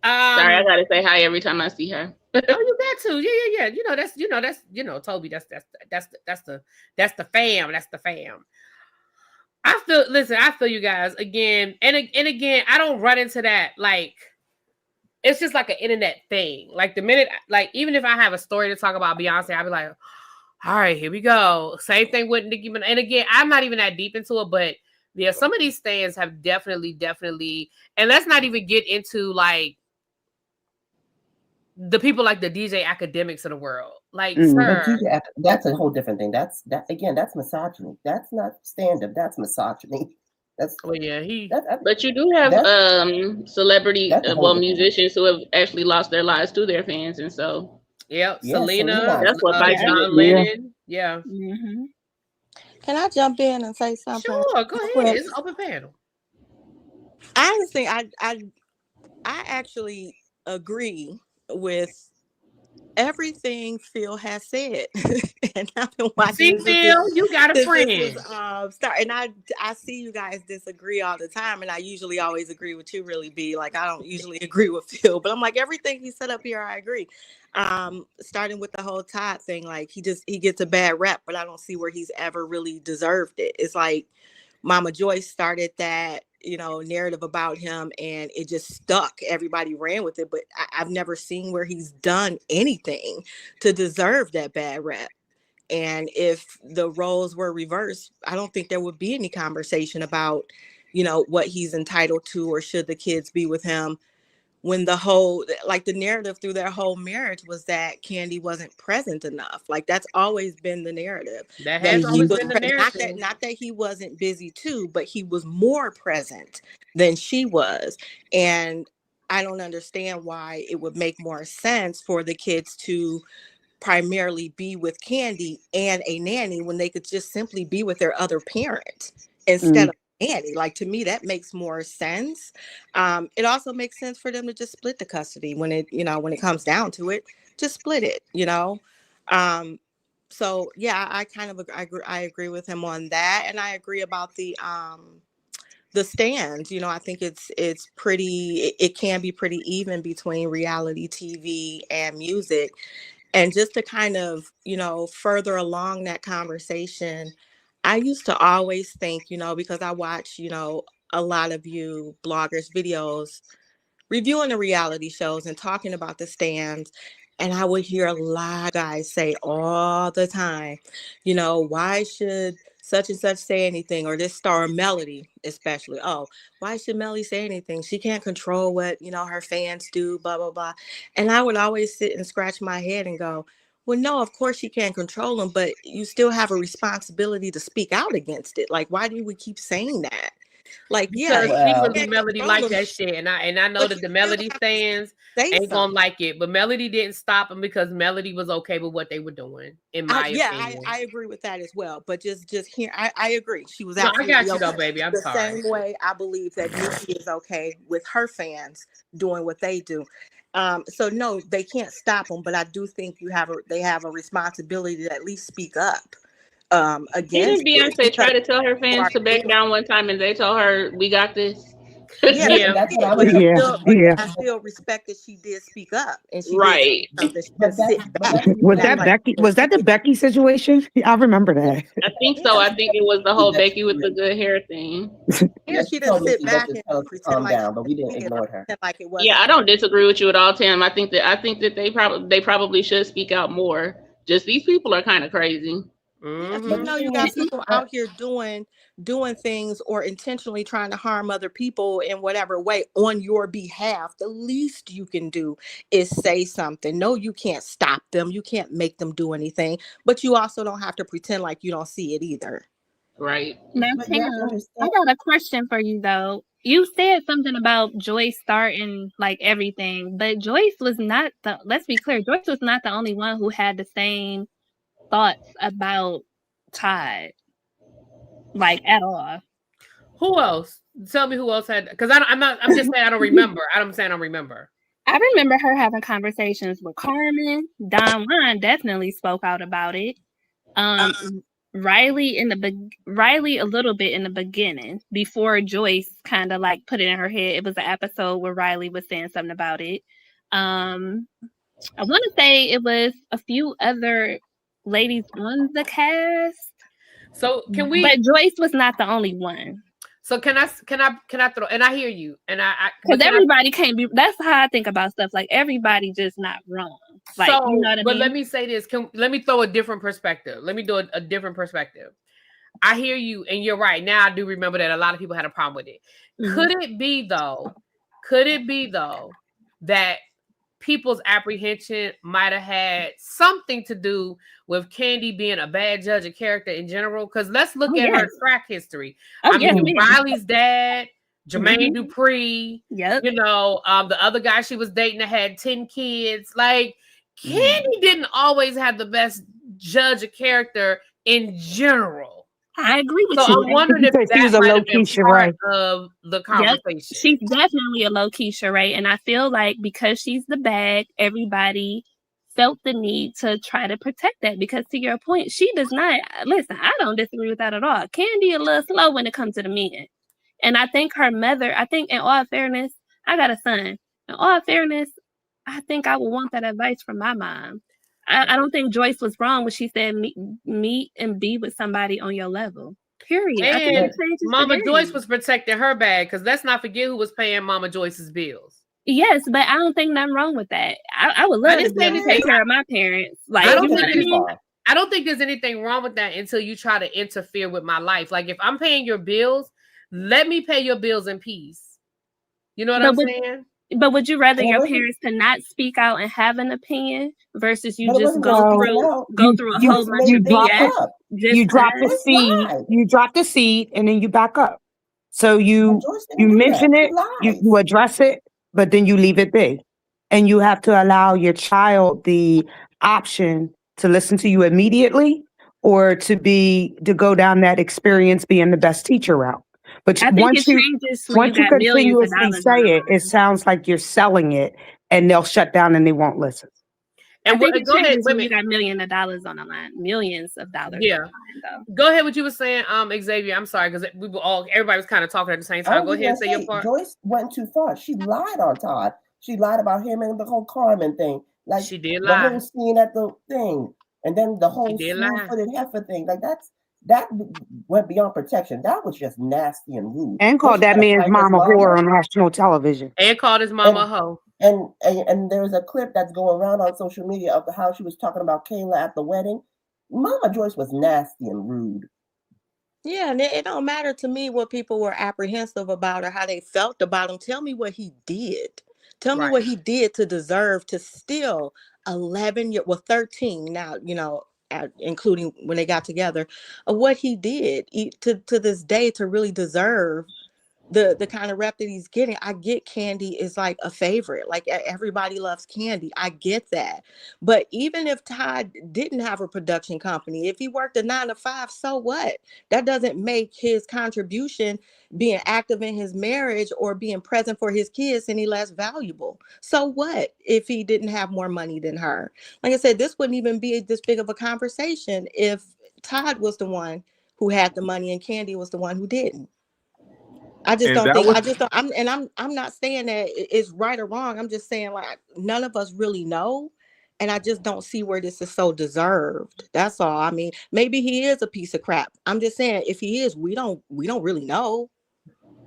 Sorry, I gotta say hi every time I see her. Oh, you got to. Yeah. That's Toby. That's the fam. That's the fam. I feel you guys again and again. I don't run into that like. It's just like an internet thing. Like the minute, like even if I have a story to talk about Beyonce, I'll be like, all right, here we go. Same thing with Nicki Minaj. And again, I'm not even that deep into it, but yeah, some of these stands have definitely, and let's not even get into like the people like the DJ academics of the world. Like, sir. That's a whole different thing. That's misogyny. That's not stand-up. That's misogyny. But you do have celebrity musicians who have actually lost their lives to their fans, and so Selena. That's what John Lennon. Yeah. Mm-hmm. Can I jump in and say something? Sure, go ahead. It's an open panel. Honestly, I actually agree with everything Phil has said. And I've been watching. See, Phil, you got a friend. And I see you guys disagree all the time, and I usually always agree with you, Really B. Like I don't usually agree with Phil, but I'm like everything he said up here, I agree. Starting with the whole Todd thing, like he gets a bad rep, but I don't see where he's ever really deserved it. It's like Mama Joyce started that narrative about him, and it just stuck. Everybody ran with it, but I've never seen where he's done anything to deserve that bad rep. And if the roles were reversed, I don't think there would be any conversation about, what he's entitled to or should the kids be with him. When the whole, like the narrative through their whole marriage was that Candy wasn't present enough. Like that's always been the narrative. That has always been the narrative. Not that he wasn't busy too, but he was more present than she was. And I don't understand why it would make more sense for the kids to primarily be with Candy and a nanny when they could just simply be with their other parent instead of nanny. Like, to me, that makes more sense. It also makes sense for them to just split the custody when it comes down to it. Just split it, So yeah, I agree with him on that, and I agree about the stand. I think it's pretty. It can be pretty even between reality TV and music. And just to kind of, further along that conversation, I used to always think, because I watch, a lot of you bloggers' videos reviewing the reality shows and talking about the stands. And I would hear a lot of guys say all the time, why should such and such say anything? Or this star Melody, especially. Oh, why should Melody say anything? She can't control what, her fans do, blah, blah, blah. And I would always sit and scratch my head and go, well, no, of course you can't control them, but you still have a responsibility to speak out against it. Like, why do we keep saying that? Like, because secretly Melody like that shit, and I know that the Melody fans ain't gonna like it, but Melody didn't stop them because Melody was okay with what they were doing. In my opinion, I agree with that as well. But just here, I agree. She was absolutely. I got you though, baby. I'm sorry. The same way I believe that Nikki is okay with her fans doing what they do. So no, they can't stop them, but I do think they have a responsibility to at least speak up. Didn't Beyonce try to tell her fans to back down one time, and they told her, "We got this"? I still respect that she did speak up, and she right. Was that the Becky situation? I remember that. I think so. I think it was the whole Becky with the good hair thing. Yeah, she didn't sit back and pretend like down, but we didn't ignore her. Like it was. Yeah, I don't disagree with you at all, Tim. I think that they probably should speak out more. Just these people are kind of crazy. Mm-hmm. You got people out here doing things or intentionally trying to harm other people in whatever way on your behalf. The least you can do is say something. No, you can't stop them. You can't make them do anything, but you also don't have to pretend like you don't see it either. Right. Now, Tim, I got a question for you though. You said something about Joyce starting like everything, but Joyce was not let's be clear, Joyce was not the only one who had the same thoughts about Todd, like at all. Who else? Tell me who else had, because I'm just saying I don't remember. I'm saying I don't remember. I remember her having conversations with Carmen. Don Juan definitely spoke out about it. Riley a little bit in the beginning before Joyce kind of like put it in her head. It was an episode where Riley was saying something about it. I want to say it was a few other ladies on the cast. So can we? But Joyce was not the only one. So can I throw? And I hear you. And because everybody can't be. That's how I think about stuff. Like everybody just not wrong. Like, so, you know what I mean? Let me say this. Let me throw a different perspective. Let me do a different perspective. I hear you, and you're right. Now I do remember that a lot of people had a problem with it. Mm-hmm. Could it be though that people's apprehension might have had something to do with Candy being a bad judge of character in general? Because let's look at her track history. Riley's dad, Jermaine Dupri, the other guy she was dating that had 10 kids. Like, Candy didn't always have the best judge of character in general. I agree with you. So I'm wondering if that was a low-key charade of the conversation. Yep. She's definitely a low-key charade, and I feel like because she's the bag, everybody felt the need to try to protect that. Because to your point, she does not listen. I don't disagree with that at all. Candy a little slow when it comes to the men, and I think her mother. I think, in all fairness, I got a son. In all fairness, I think I would want that advice from my mom. I don't think Joyce was wrong when she said meet and be with somebody on your level. Period. And Mama Joyce was protecting her bag, because let's not forget who was paying Mama Joyce's bills. Yes, but I don't think nothing wrong with that. I would love to take care of my parents. Like, I don't think there's anything wrong with that until you try to interfere with my life. Like, if I'm paying your bills, let me pay your bills in peace. You know what I'm saying? But would you rather your parents to not speak out and have an opinion versus you just go through a whole bunch of BS? You drop the seed. You drop the seed, and then you back up. So you mention it, you address it, but then you leave it be, and you have to allow your child the option to listen to you immediately or to go down that experience being the best teacher route. But once you continuously say it, it sounds like you're selling it, and they'll shut down and they won't listen. And go ahead. When you got millions of dollars on the line. Yeah. Go ahead. What you were saying, Xavier. I'm sorry because everybody was kind of talking at the same time. Go ahead and say your part. Joyce went too far. She lied on Todd. She lied about him and the whole Carmen thing. Like she did lie. The whole scene at the thing, and then the whole smooth-footed heifer thing. Like that went beyond protection. That was just nasty and rude. And called that man's mama whore on national television. And called his mama a hoe. And there's a clip that's going around on social media of how she was talking about Kayla at the wedding. Mama Joyce was nasty and rude. Yeah, and it don't matter to me what people were apprehensive about or how they felt about him. Tell me what he did. Tell me what he did to deserve to still 13 now, including when they got together, of what he did to this day to really deserve the kind of rep that he's getting. I get Candy is like a favorite. Like everybody loves Candy. I get that. But even if Todd didn't have a production company, if he worked a 9 to 5, so what? That doesn't make his contribution being active in his marriage or being present for his kids any less valuable. So what if he didn't have more money than her? Like I said, this wouldn't even be this big of a conversation if Todd was the one who had the money and Candy was the one who didn't. I'm not saying that it's right or wrong. I'm just saying like none of us really know. And I just don't see where this is so deserved. That's all. I mean, maybe he is a piece of crap. I'm just saying if he is, we don't really know.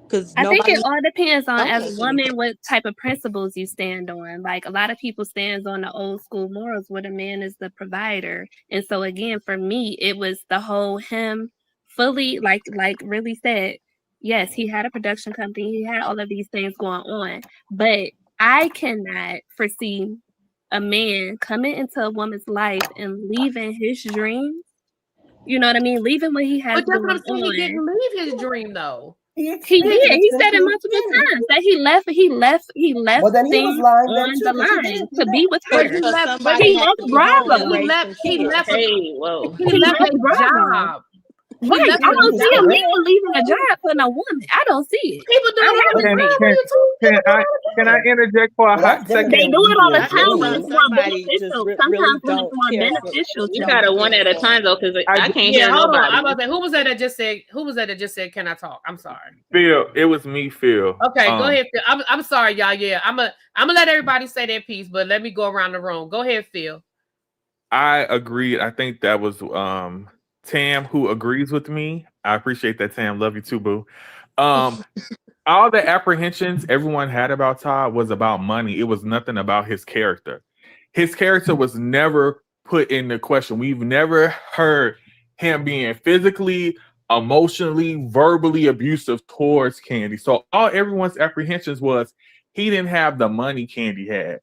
Because I think it all depends on as a woman what type of principles you stand on. Like a lot of people stands on the old school morals where the man is the provider. And so again, for me, it was the whole him fully like really said. Yes, he had a production company. He had all of these things going on. But I cannot foresee a man coming into a woman's life and leaving his dreams. You know what I mean? Leaving what he has. But that's what I'm saying. He didn't leave his dream though. He did. He said it multiple times that he left things on the line to be with her. But he left Bravo. He left a job. Right, I don't see a man leaving a job for no woman. I don't see it. People do it. Can I interject for a hot second? They do it all the time, but it's more beneficial. Sometimes it's more beneficial. You gotta one at a time though, because I can't hear nobody. I'm about to say, who was that that just said? Can I talk? I'm sorry. Phil, it was me, Phil. Okay, go ahead, Phil. I'm sorry, y'all. Yeah, I'm gonna let everybody say their piece, but let me go around the room. Go ahead, Phil. I agreed. I think that was Tam, who agrees with me. I appreciate that, Tam. Love you too, boo. All the apprehensions everyone had about Todd was about money. It was nothing about his character. His character was never put into question. We've never heard him being physically, emotionally, verbally abusive towards Candy. So everyone's apprehensions was he didn't have the money Candy had.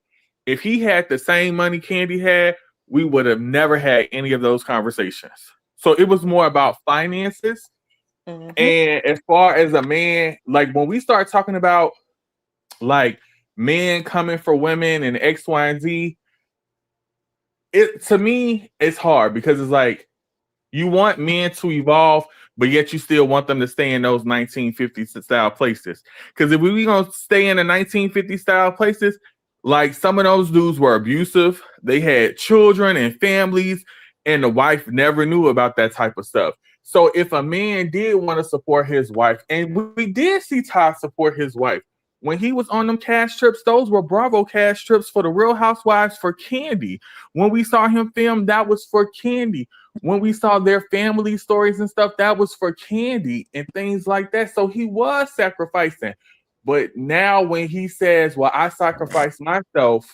If he had the same money Candy had, we would have never had any of those conversations. So it was more about finances. Mm-hmm. And as far as a man, like when we start talking about like men coming for women and X, Y, and Z, to me, it's hard because it's like you want men to evolve, but yet you still want them to stay in those 1950s style places. Because if we gonna stay in the 1950s style places, like some of those dudes were abusive. They had children and families. And the wife never knew about that type of stuff. So if a man did want to support his wife, and we did see Todd support his wife, when he was on them cash trips, those were Bravo cash trips for the Real Housewives for Candy. When we saw him film, that was for Candy. When we saw their family stories and stuff, that was for Candy and things like that. So he was sacrificing. But now when he says, well, I sacrificed myself,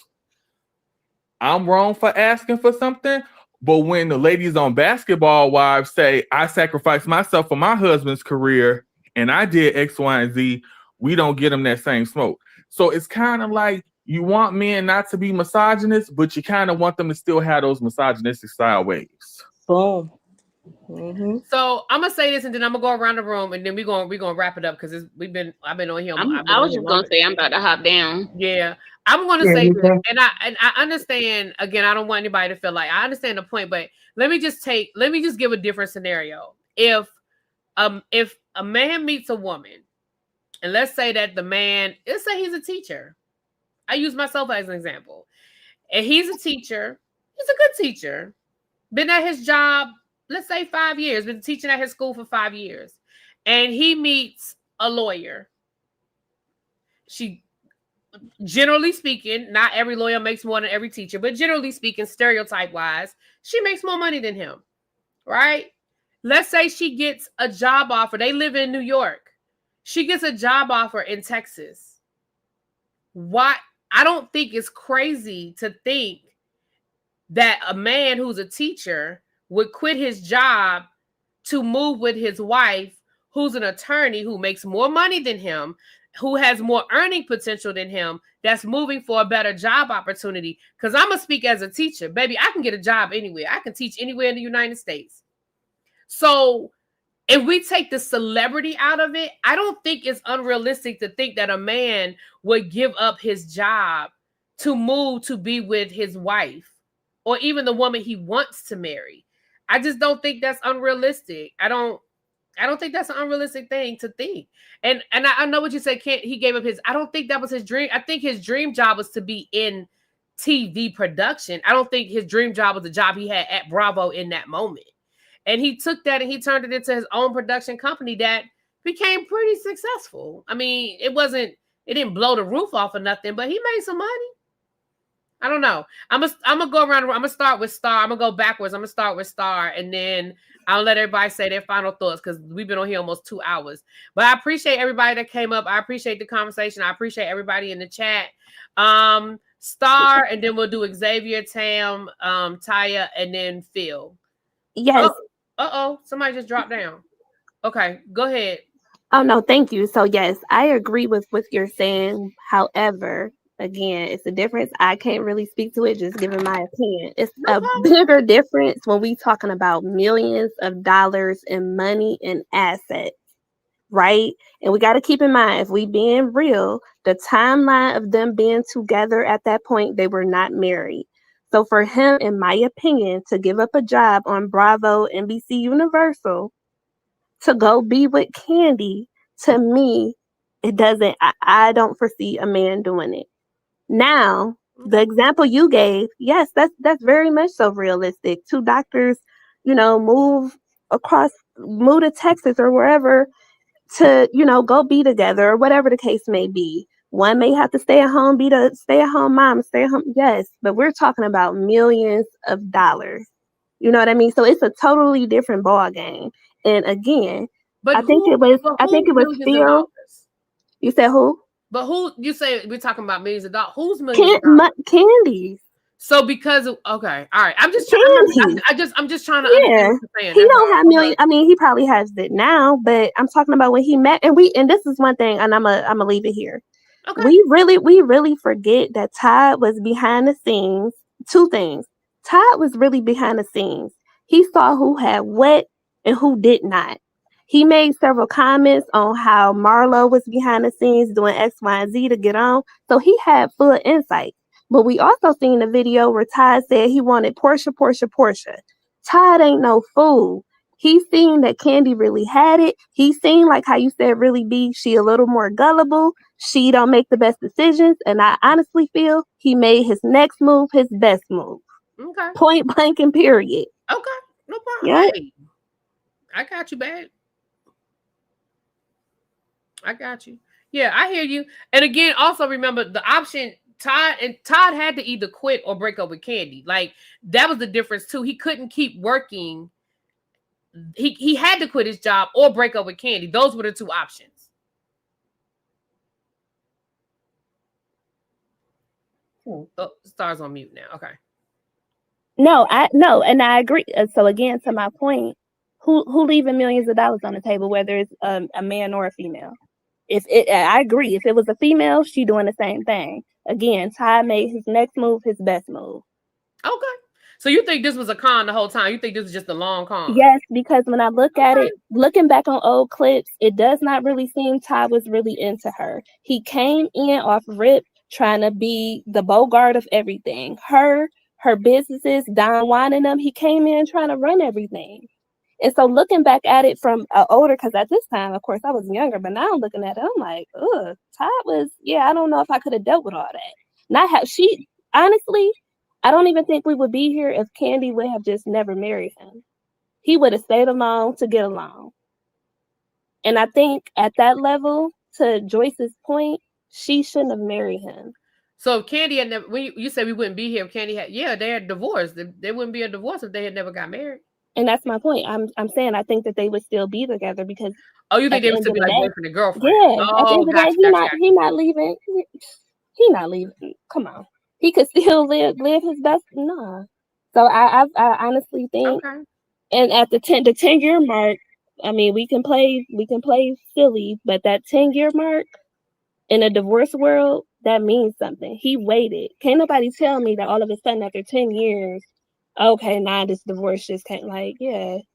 I'm wrong for asking for something. But when the ladies on Basketball Wives say, I sacrificed myself for my husband's career and I did X, Y, and Z, we don't get them that same smoke. So it's kind of like you want men not to be misogynist, but you kind of want them to still have those misogynistic style ways. Boom. Mm-hmm. So I'm gonna say this, and then I'm gonna go around the room, and then we're gonna wrap it up because I've been on here. I was just gonna say I'm about to hop down. Yeah, I'm gonna say this, and I understand. Again, I don't want anybody to feel like I understand the point, but let me just give a different scenario. If a man meets a woman, and let's say that let's say he's a teacher. I use myself as an example, and he's a teacher. He's a good teacher. Been at his job, let's say 5 years. Been teaching at his school for 5 years, and he meets a lawyer. Generally speaking, not every lawyer makes more than every teacher, but generally speaking, stereotype wise, she makes more money than him, right? Let's say she gets a job offer. They live in New York. She gets a job offer in Texas. Why? I don't think it's crazy to think that a man who's a teacher would quit his job to move with his wife, who's an attorney who makes more money than him, who has more earning potential than him, that's moving for a better job opportunity. Because I'm going to speak as a teacher. Baby, I can get a job anywhere. I can teach anywhere in the United States. So if we take the celebrity out of it, I don't think it's unrealistic to think that a man would give up his job to move to be with his wife or even the woman he wants to marry. I just don't think that's unrealistic. I don't think that's an unrealistic thing to think. And I know what you said, he gave up his, I don't think that was his dream. I think his dream job was to be in TV production. I don't think his dream job was the job he had at Bravo in that moment. And he took that and he turned it into his own production company that became pretty successful. I mean, it didn't blow the roof off or nothing, but he made some money. I don't know. I'm gonna go around. I'm gonna start with Star. I'm gonna go backwards. I'm gonna start with Star, and then I'll let everybody say their final thoughts because we've been on here almost 2 hours. But I appreciate everybody that came up. I appreciate the conversation. I appreciate everybody in the chat. Star, and then we'll do Xavier, Tam, Taya, and then Phil. Yes. Somebody just dropped down. Okay, go ahead. Oh no, thank you. So yes, I agree with what you're saying. However, again, it's a difference. I can't really speak to it, just giving my opinion. It's a bigger difference when we talking about millions of dollars in money and assets, right? And we got to keep in mind, if we being real, the timeline of them being together at that point, they were not married. So for him, in my opinion, to give up a job on Bravo, NBC Universal, to go be with Candy, to me, it doesn't, I don't foresee a man doing it. Now, the example you gave, yes, that's very much so realistic. 2 doctors, move to Texas or wherever to, go be together or whatever the case may be. One may have to stay at home, be the stay-at-home mom, stay at home. Yes, but we're talking about millions of dollars. You know what I mean? So it's a totally different ball game. And again, I think it was Phil. You said who? But who you say we're talking about millions of dollars? Who's millions of dollars? Candy. So because of okay, all right. I'm just trying. I'm just trying to understand what you're saying. He don't have millions. I mean, he probably has it now, but I'm talking about when he met. And this is one thing, and I'm gonna leave it here. Okay. We really forget that Todd was behind the scenes. 2 things. Todd was really behind the scenes. He saw who had what and who did not. He made several comments on how Marlo was behind the scenes doing X, Y, and Z to get on. So he had full insight. But we also seen the video where Todd said he wanted Portia. Todd ain't no fool. He seen that Candy really had it. He seen, like how you said, really be, she a little more gullible. She don't make the best decisions. And I honestly feel he made his next move his best move. Okay. Point blank and period. Okay. No problem. Yeah. Hey, I got you, babe. I got you. Yeah, I hear you. And again, also remember the option, Todd had to either quit or break up with Candy. Like that was the difference too. He couldn't keep working. He had to quit his job or break up with Candy. Those were the 2 options. Oh, Star's on mute now. Okay. No, and I agree. So again, to my point, who leaving millions of dollars on the table, whether it's a man or a female? I agree. If it was a female, she doing the same thing. Again, Ty made his next move his best move. Okay. So you think this was a con the whole time? You think this was just a long con? Yes, because when I look at it, looking back on old clips, it does not really seem Todd was really into her. He came in off rip trying to be the Bogart of everything. Her businesses, Don Juan and them, he came in trying to run everything. And so looking back at it from older, because at this time, of course, I was younger, but now I'm looking at it, I'm like, ugh, Todd was, I don't know if I could have dealt with all that. Not how honestly, I don't even think we would be here if Candy would have just never married him. He would have stayed along to get along. And I think at that level, to Joyce's point, she shouldn't have married him. So if Candy had never, when you said we wouldn't be here if Candy had, they had divorced. They wouldn't be a divorce if they had never got married. And that's my point. I'm saying I think that they would still be together because. Oh, you think they would still be like boyfriend and girlfriend? Yeah. At the end of the day, he's not leaving. He's not leaving. Come on. He could still live his best. Nah. So I honestly think, and at the 10-year mark, I mean, we can play silly, but that 10-year mark in a divorce world, that means something. He waited. Can't nobody tell me that all of a sudden after 10 years, okay, now this divorce just can't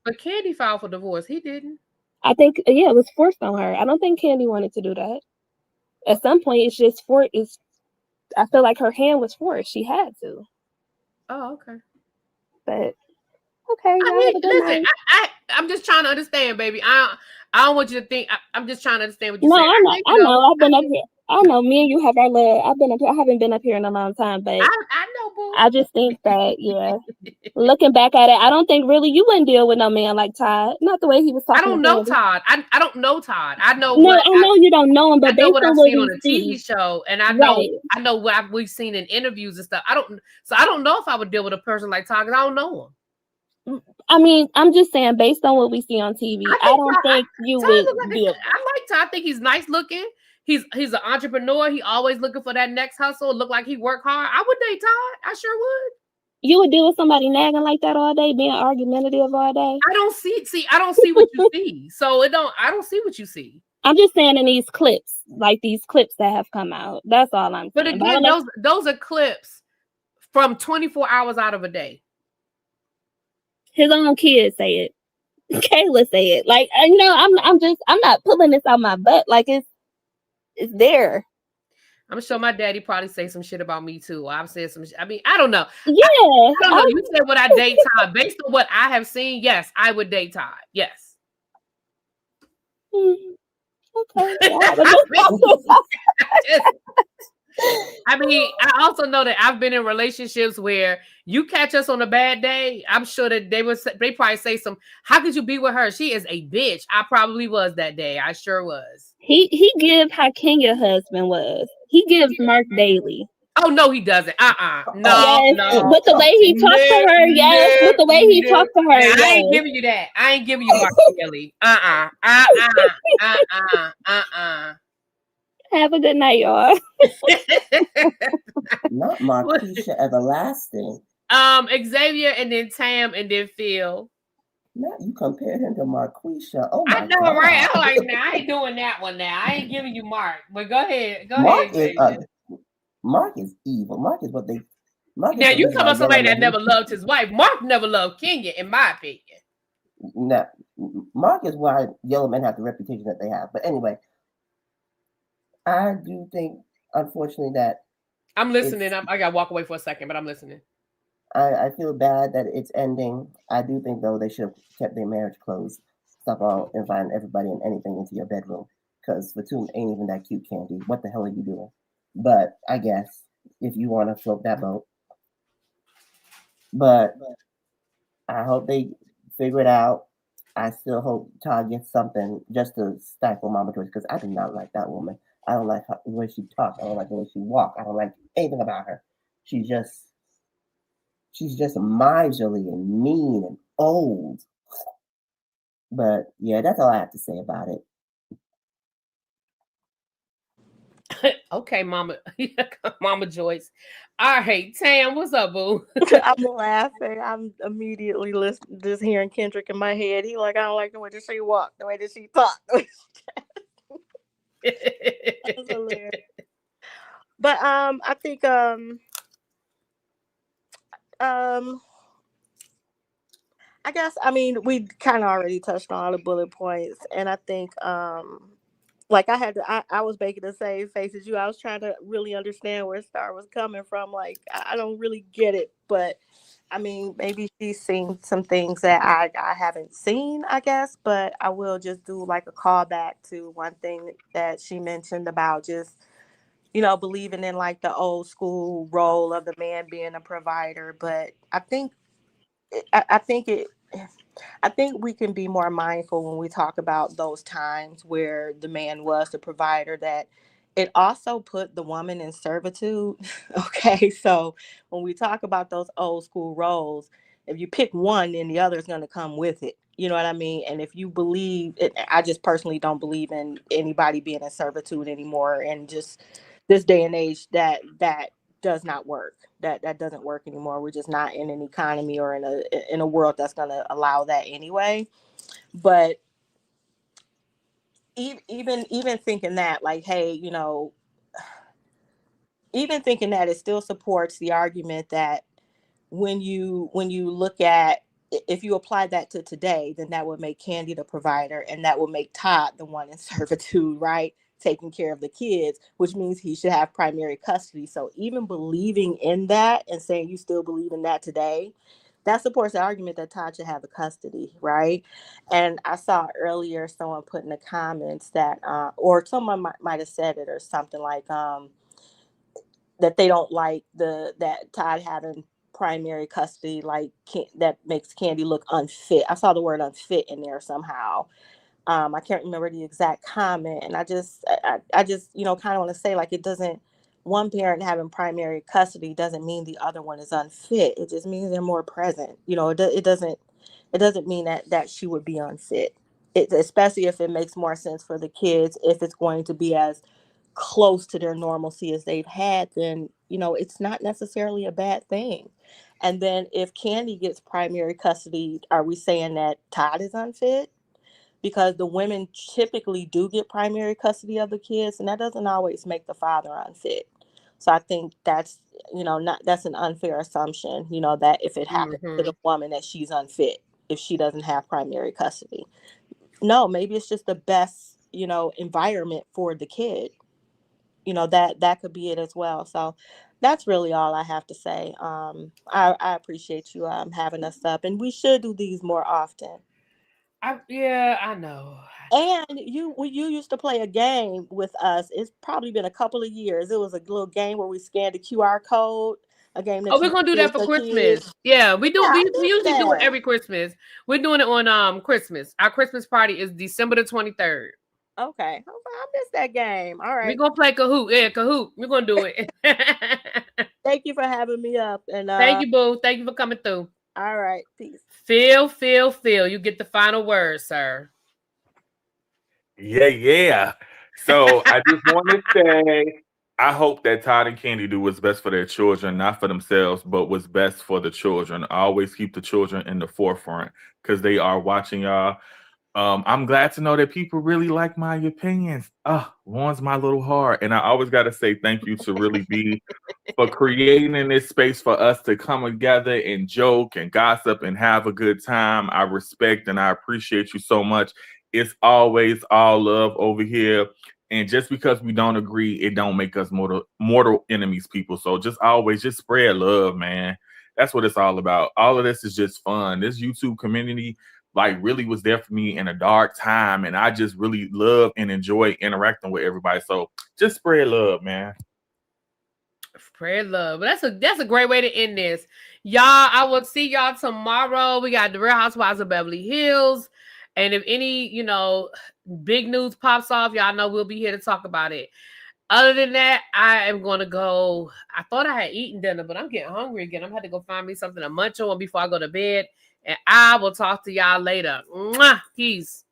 But Candy filed for divorce. He didn't. I think, it was forced on her. I don't think Candy wanted to do that. At some point, it's just I feel like her hand was forced. She had to. Oh, okay. But okay, listen, I'm just trying to understand, baby. I don't want you to think. I'm just trying to understand what you're saying. I know. I've been up here. I know me and you have our love. I've been up here. I haven't been up here in a long time, but I know, boo. I just think that, looking back at it, I don't think really you wouldn't deal with no man like Todd. Not the way he was talking. I don't know Todd. I don't know Todd. I know. No, I know you don't know him, but I know what I've seen on a TV show, and I know what we've seen in interviews and stuff. I don't know if I would deal with a person like Todd because I don't know him. I mean, I'm just saying, based on what we see on TV, I don't think you would deal. I like Todd. I think he's nice looking. He's an entrepreneur. He always looking for that next hustle. Look like he work hard. I would date Todd. I sure would. You would deal with somebody nagging like that all day, being argumentative all day? I don't see what you see. So I don't see what you see. I'm just saying in these clips, like these clips that have come out. That's all I'm saying. But again, those are clips from 24 hours out of a day. His own kids say it. Kayla say it. Like, I'm not pulling this out my butt. Like it's there. I'm sure my daddy probably say some shit about me too. I've said some shit. I mean, I don't know. Yeah. I don't know. You said would I date Todd? Based on what I have seen, yes, I would date Todd. Yes. Okay. I mean, I also know that I've been in relationships where you catch us on a bad day. I'm sure that they probably say how could you be with her? She is a bitch. I probably was that day. I sure was. He gives how Kenya husband was. He gives Mark Daly. Oh no, he doesn't. No, yes. No. With the way he talked to her, yes. With the way he talked to her, yes. I ain't giving you that. I ain't giving you Mark Daly. Have a good night, y'all. Not Marquisha Everlasting. Xavier and then Tam and then Phil. Now you compared him to Marquisha. Oh my God. I know, right? I'm like, nah, I ain't doing that one now. I ain't giving you Mark. But go ahead. Mark is evil. Mark is what they. Now you talking about somebody that never loved his wife. Mark never loved Kenya, in my opinion. No, Mark is why yellow men have the reputation that they have. But anyway, I do think, unfortunately, that I'm listening. I gotta walk away for a second, but I'm listening. I feel bad that it's ending. I do think though they should have kept their marriage closed. Stop all inviting everybody and anything into your bedroom. Because Fatum ain't even that cute, Candy. What the hell are you doing? But I guess if you want to float that boat. But I hope they figure it out. I still hope Todd gets something just to stifle Mama Joyce because I do not like that woman. I don't like the way she talks. I don't like the way she walks. I don't like anything about her. She's just miserly and mean and old. But yeah, that's all I have to say about it. Okay, Mama Joyce. All right, Tam, what's up, boo? I'm laughing. I'm immediately just hearing Kendrick in my head. He like, I don't like the way that she walk, the way that she talk. That's hilarious. But I think I guess, I mean, we kind of already touched on all the bullet points, and I think, like I was making the same face as you. I was trying to really understand where Star was coming from. Like, I don't really get it, but I mean, maybe she's seen some things that I haven't seen, I guess, but I will just do like a callback to one thing that she mentioned about just, believing in like the old school role of the man being a provider. But I think it I think we can be more mindful when we talk about those times where the man was the provider, that it also put the woman in servitude. Okay, so when we talk about those old school roles, if you pick one, then the other is going to come with it. You know what I mean? And if you believe it, I just personally don't believe in anybody being in servitude anymore. And just this day and age, that does not work. That doesn't work anymore. We're just not in an economy or in a world that's going to allow that anyway. But even thinking that, like, hey, even thinking that, it still supports the argument that when you look at, if you apply that to today, then that would make Candy the provider, and that would make Todd the one in servitude, right? Taking care of the kids, which means he should have primary custody. So even believing in that and saying you still believe in that today, that supports the argument that Todd should have the custody, right? And I saw earlier someone put in the comments that, or someone might have said it or something like, that they don't like that Todd having primary custody, like that makes Candy look unfit. I saw the word unfit in there somehow. I can't remember the exact comment, and I just kind of want to say, like, it doesn't. One parent having primary custody doesn't mean the other one is unfit. It just means they're more present. It doesn't mean that she would be unfit. Especially if it makes more sense for the kids, if it's going to be as close to their normalcy as they've had, then it's not necessarily a bad thing. And then if Candy gets primary custody, are we saying that Todd is unfit? Because the women typically do get primary custody of the kids, and that doesn't always make the father unfit. So I think that's that's an unfair assumption, that if it happens to the woman that she's unfit if she doesn't have primary custody. No, maybe it's just the best environment for the kid. That could be it as well. So that's really all I have to say. I appreciate you having us up, and we should do these more often. I know. And you used to play a game with us. It's probably been a couple of years. It was a little game where we scanned the QR code. A game that we're gonna do that for Christmas. Kids. Yeah, we do. Yeah, we usually do it every Christmas. We're doing it on Christmas. Our Christmas party is December the 23rd. Okay, I missed that game. All right, we're gonna play Kahoot. Yeah, Kahoot. We're gonna do it. Thank you for having me up. And thank you, boo. Thank you for coming through. All right, peace. Phil. You get the final word, sir. Yeah. So I just want to say, I hope that Todd and Candy do what's best for their children, not for themselves, but what's best for the children. I always keep the children in the forefront because they are watching y'all. I'm glad to know that people really like my opinions. Warms my little heart. And I always got to say thank you to Really Be for creating this space for us to come together and joke and gossip and have a good time. I respect and I appreciate you so much. It's always all love over here. And just because we don't agree, it don't make us mortal enemies, people. So just spread love, man. That's what it's all about. All of this is just fun. This YouTube community really was there for me in a dark time. And I just really love and enjoy interacting with everybody. So just spread love, man. Spread love. But that's a great way to end this. Y'all, I will see y'all tomorrow. We got the Real Housewives of Beverly Hills. And if any, big news pops off, y'all know we'll be here to talk about it. Other than that, I am going to go. I thought I had eaten dinner, but I'm getting hungry again. I'm going to have to go find me something to munch on before I go to bed. And I will talk to y'all later. Mwah! Peace.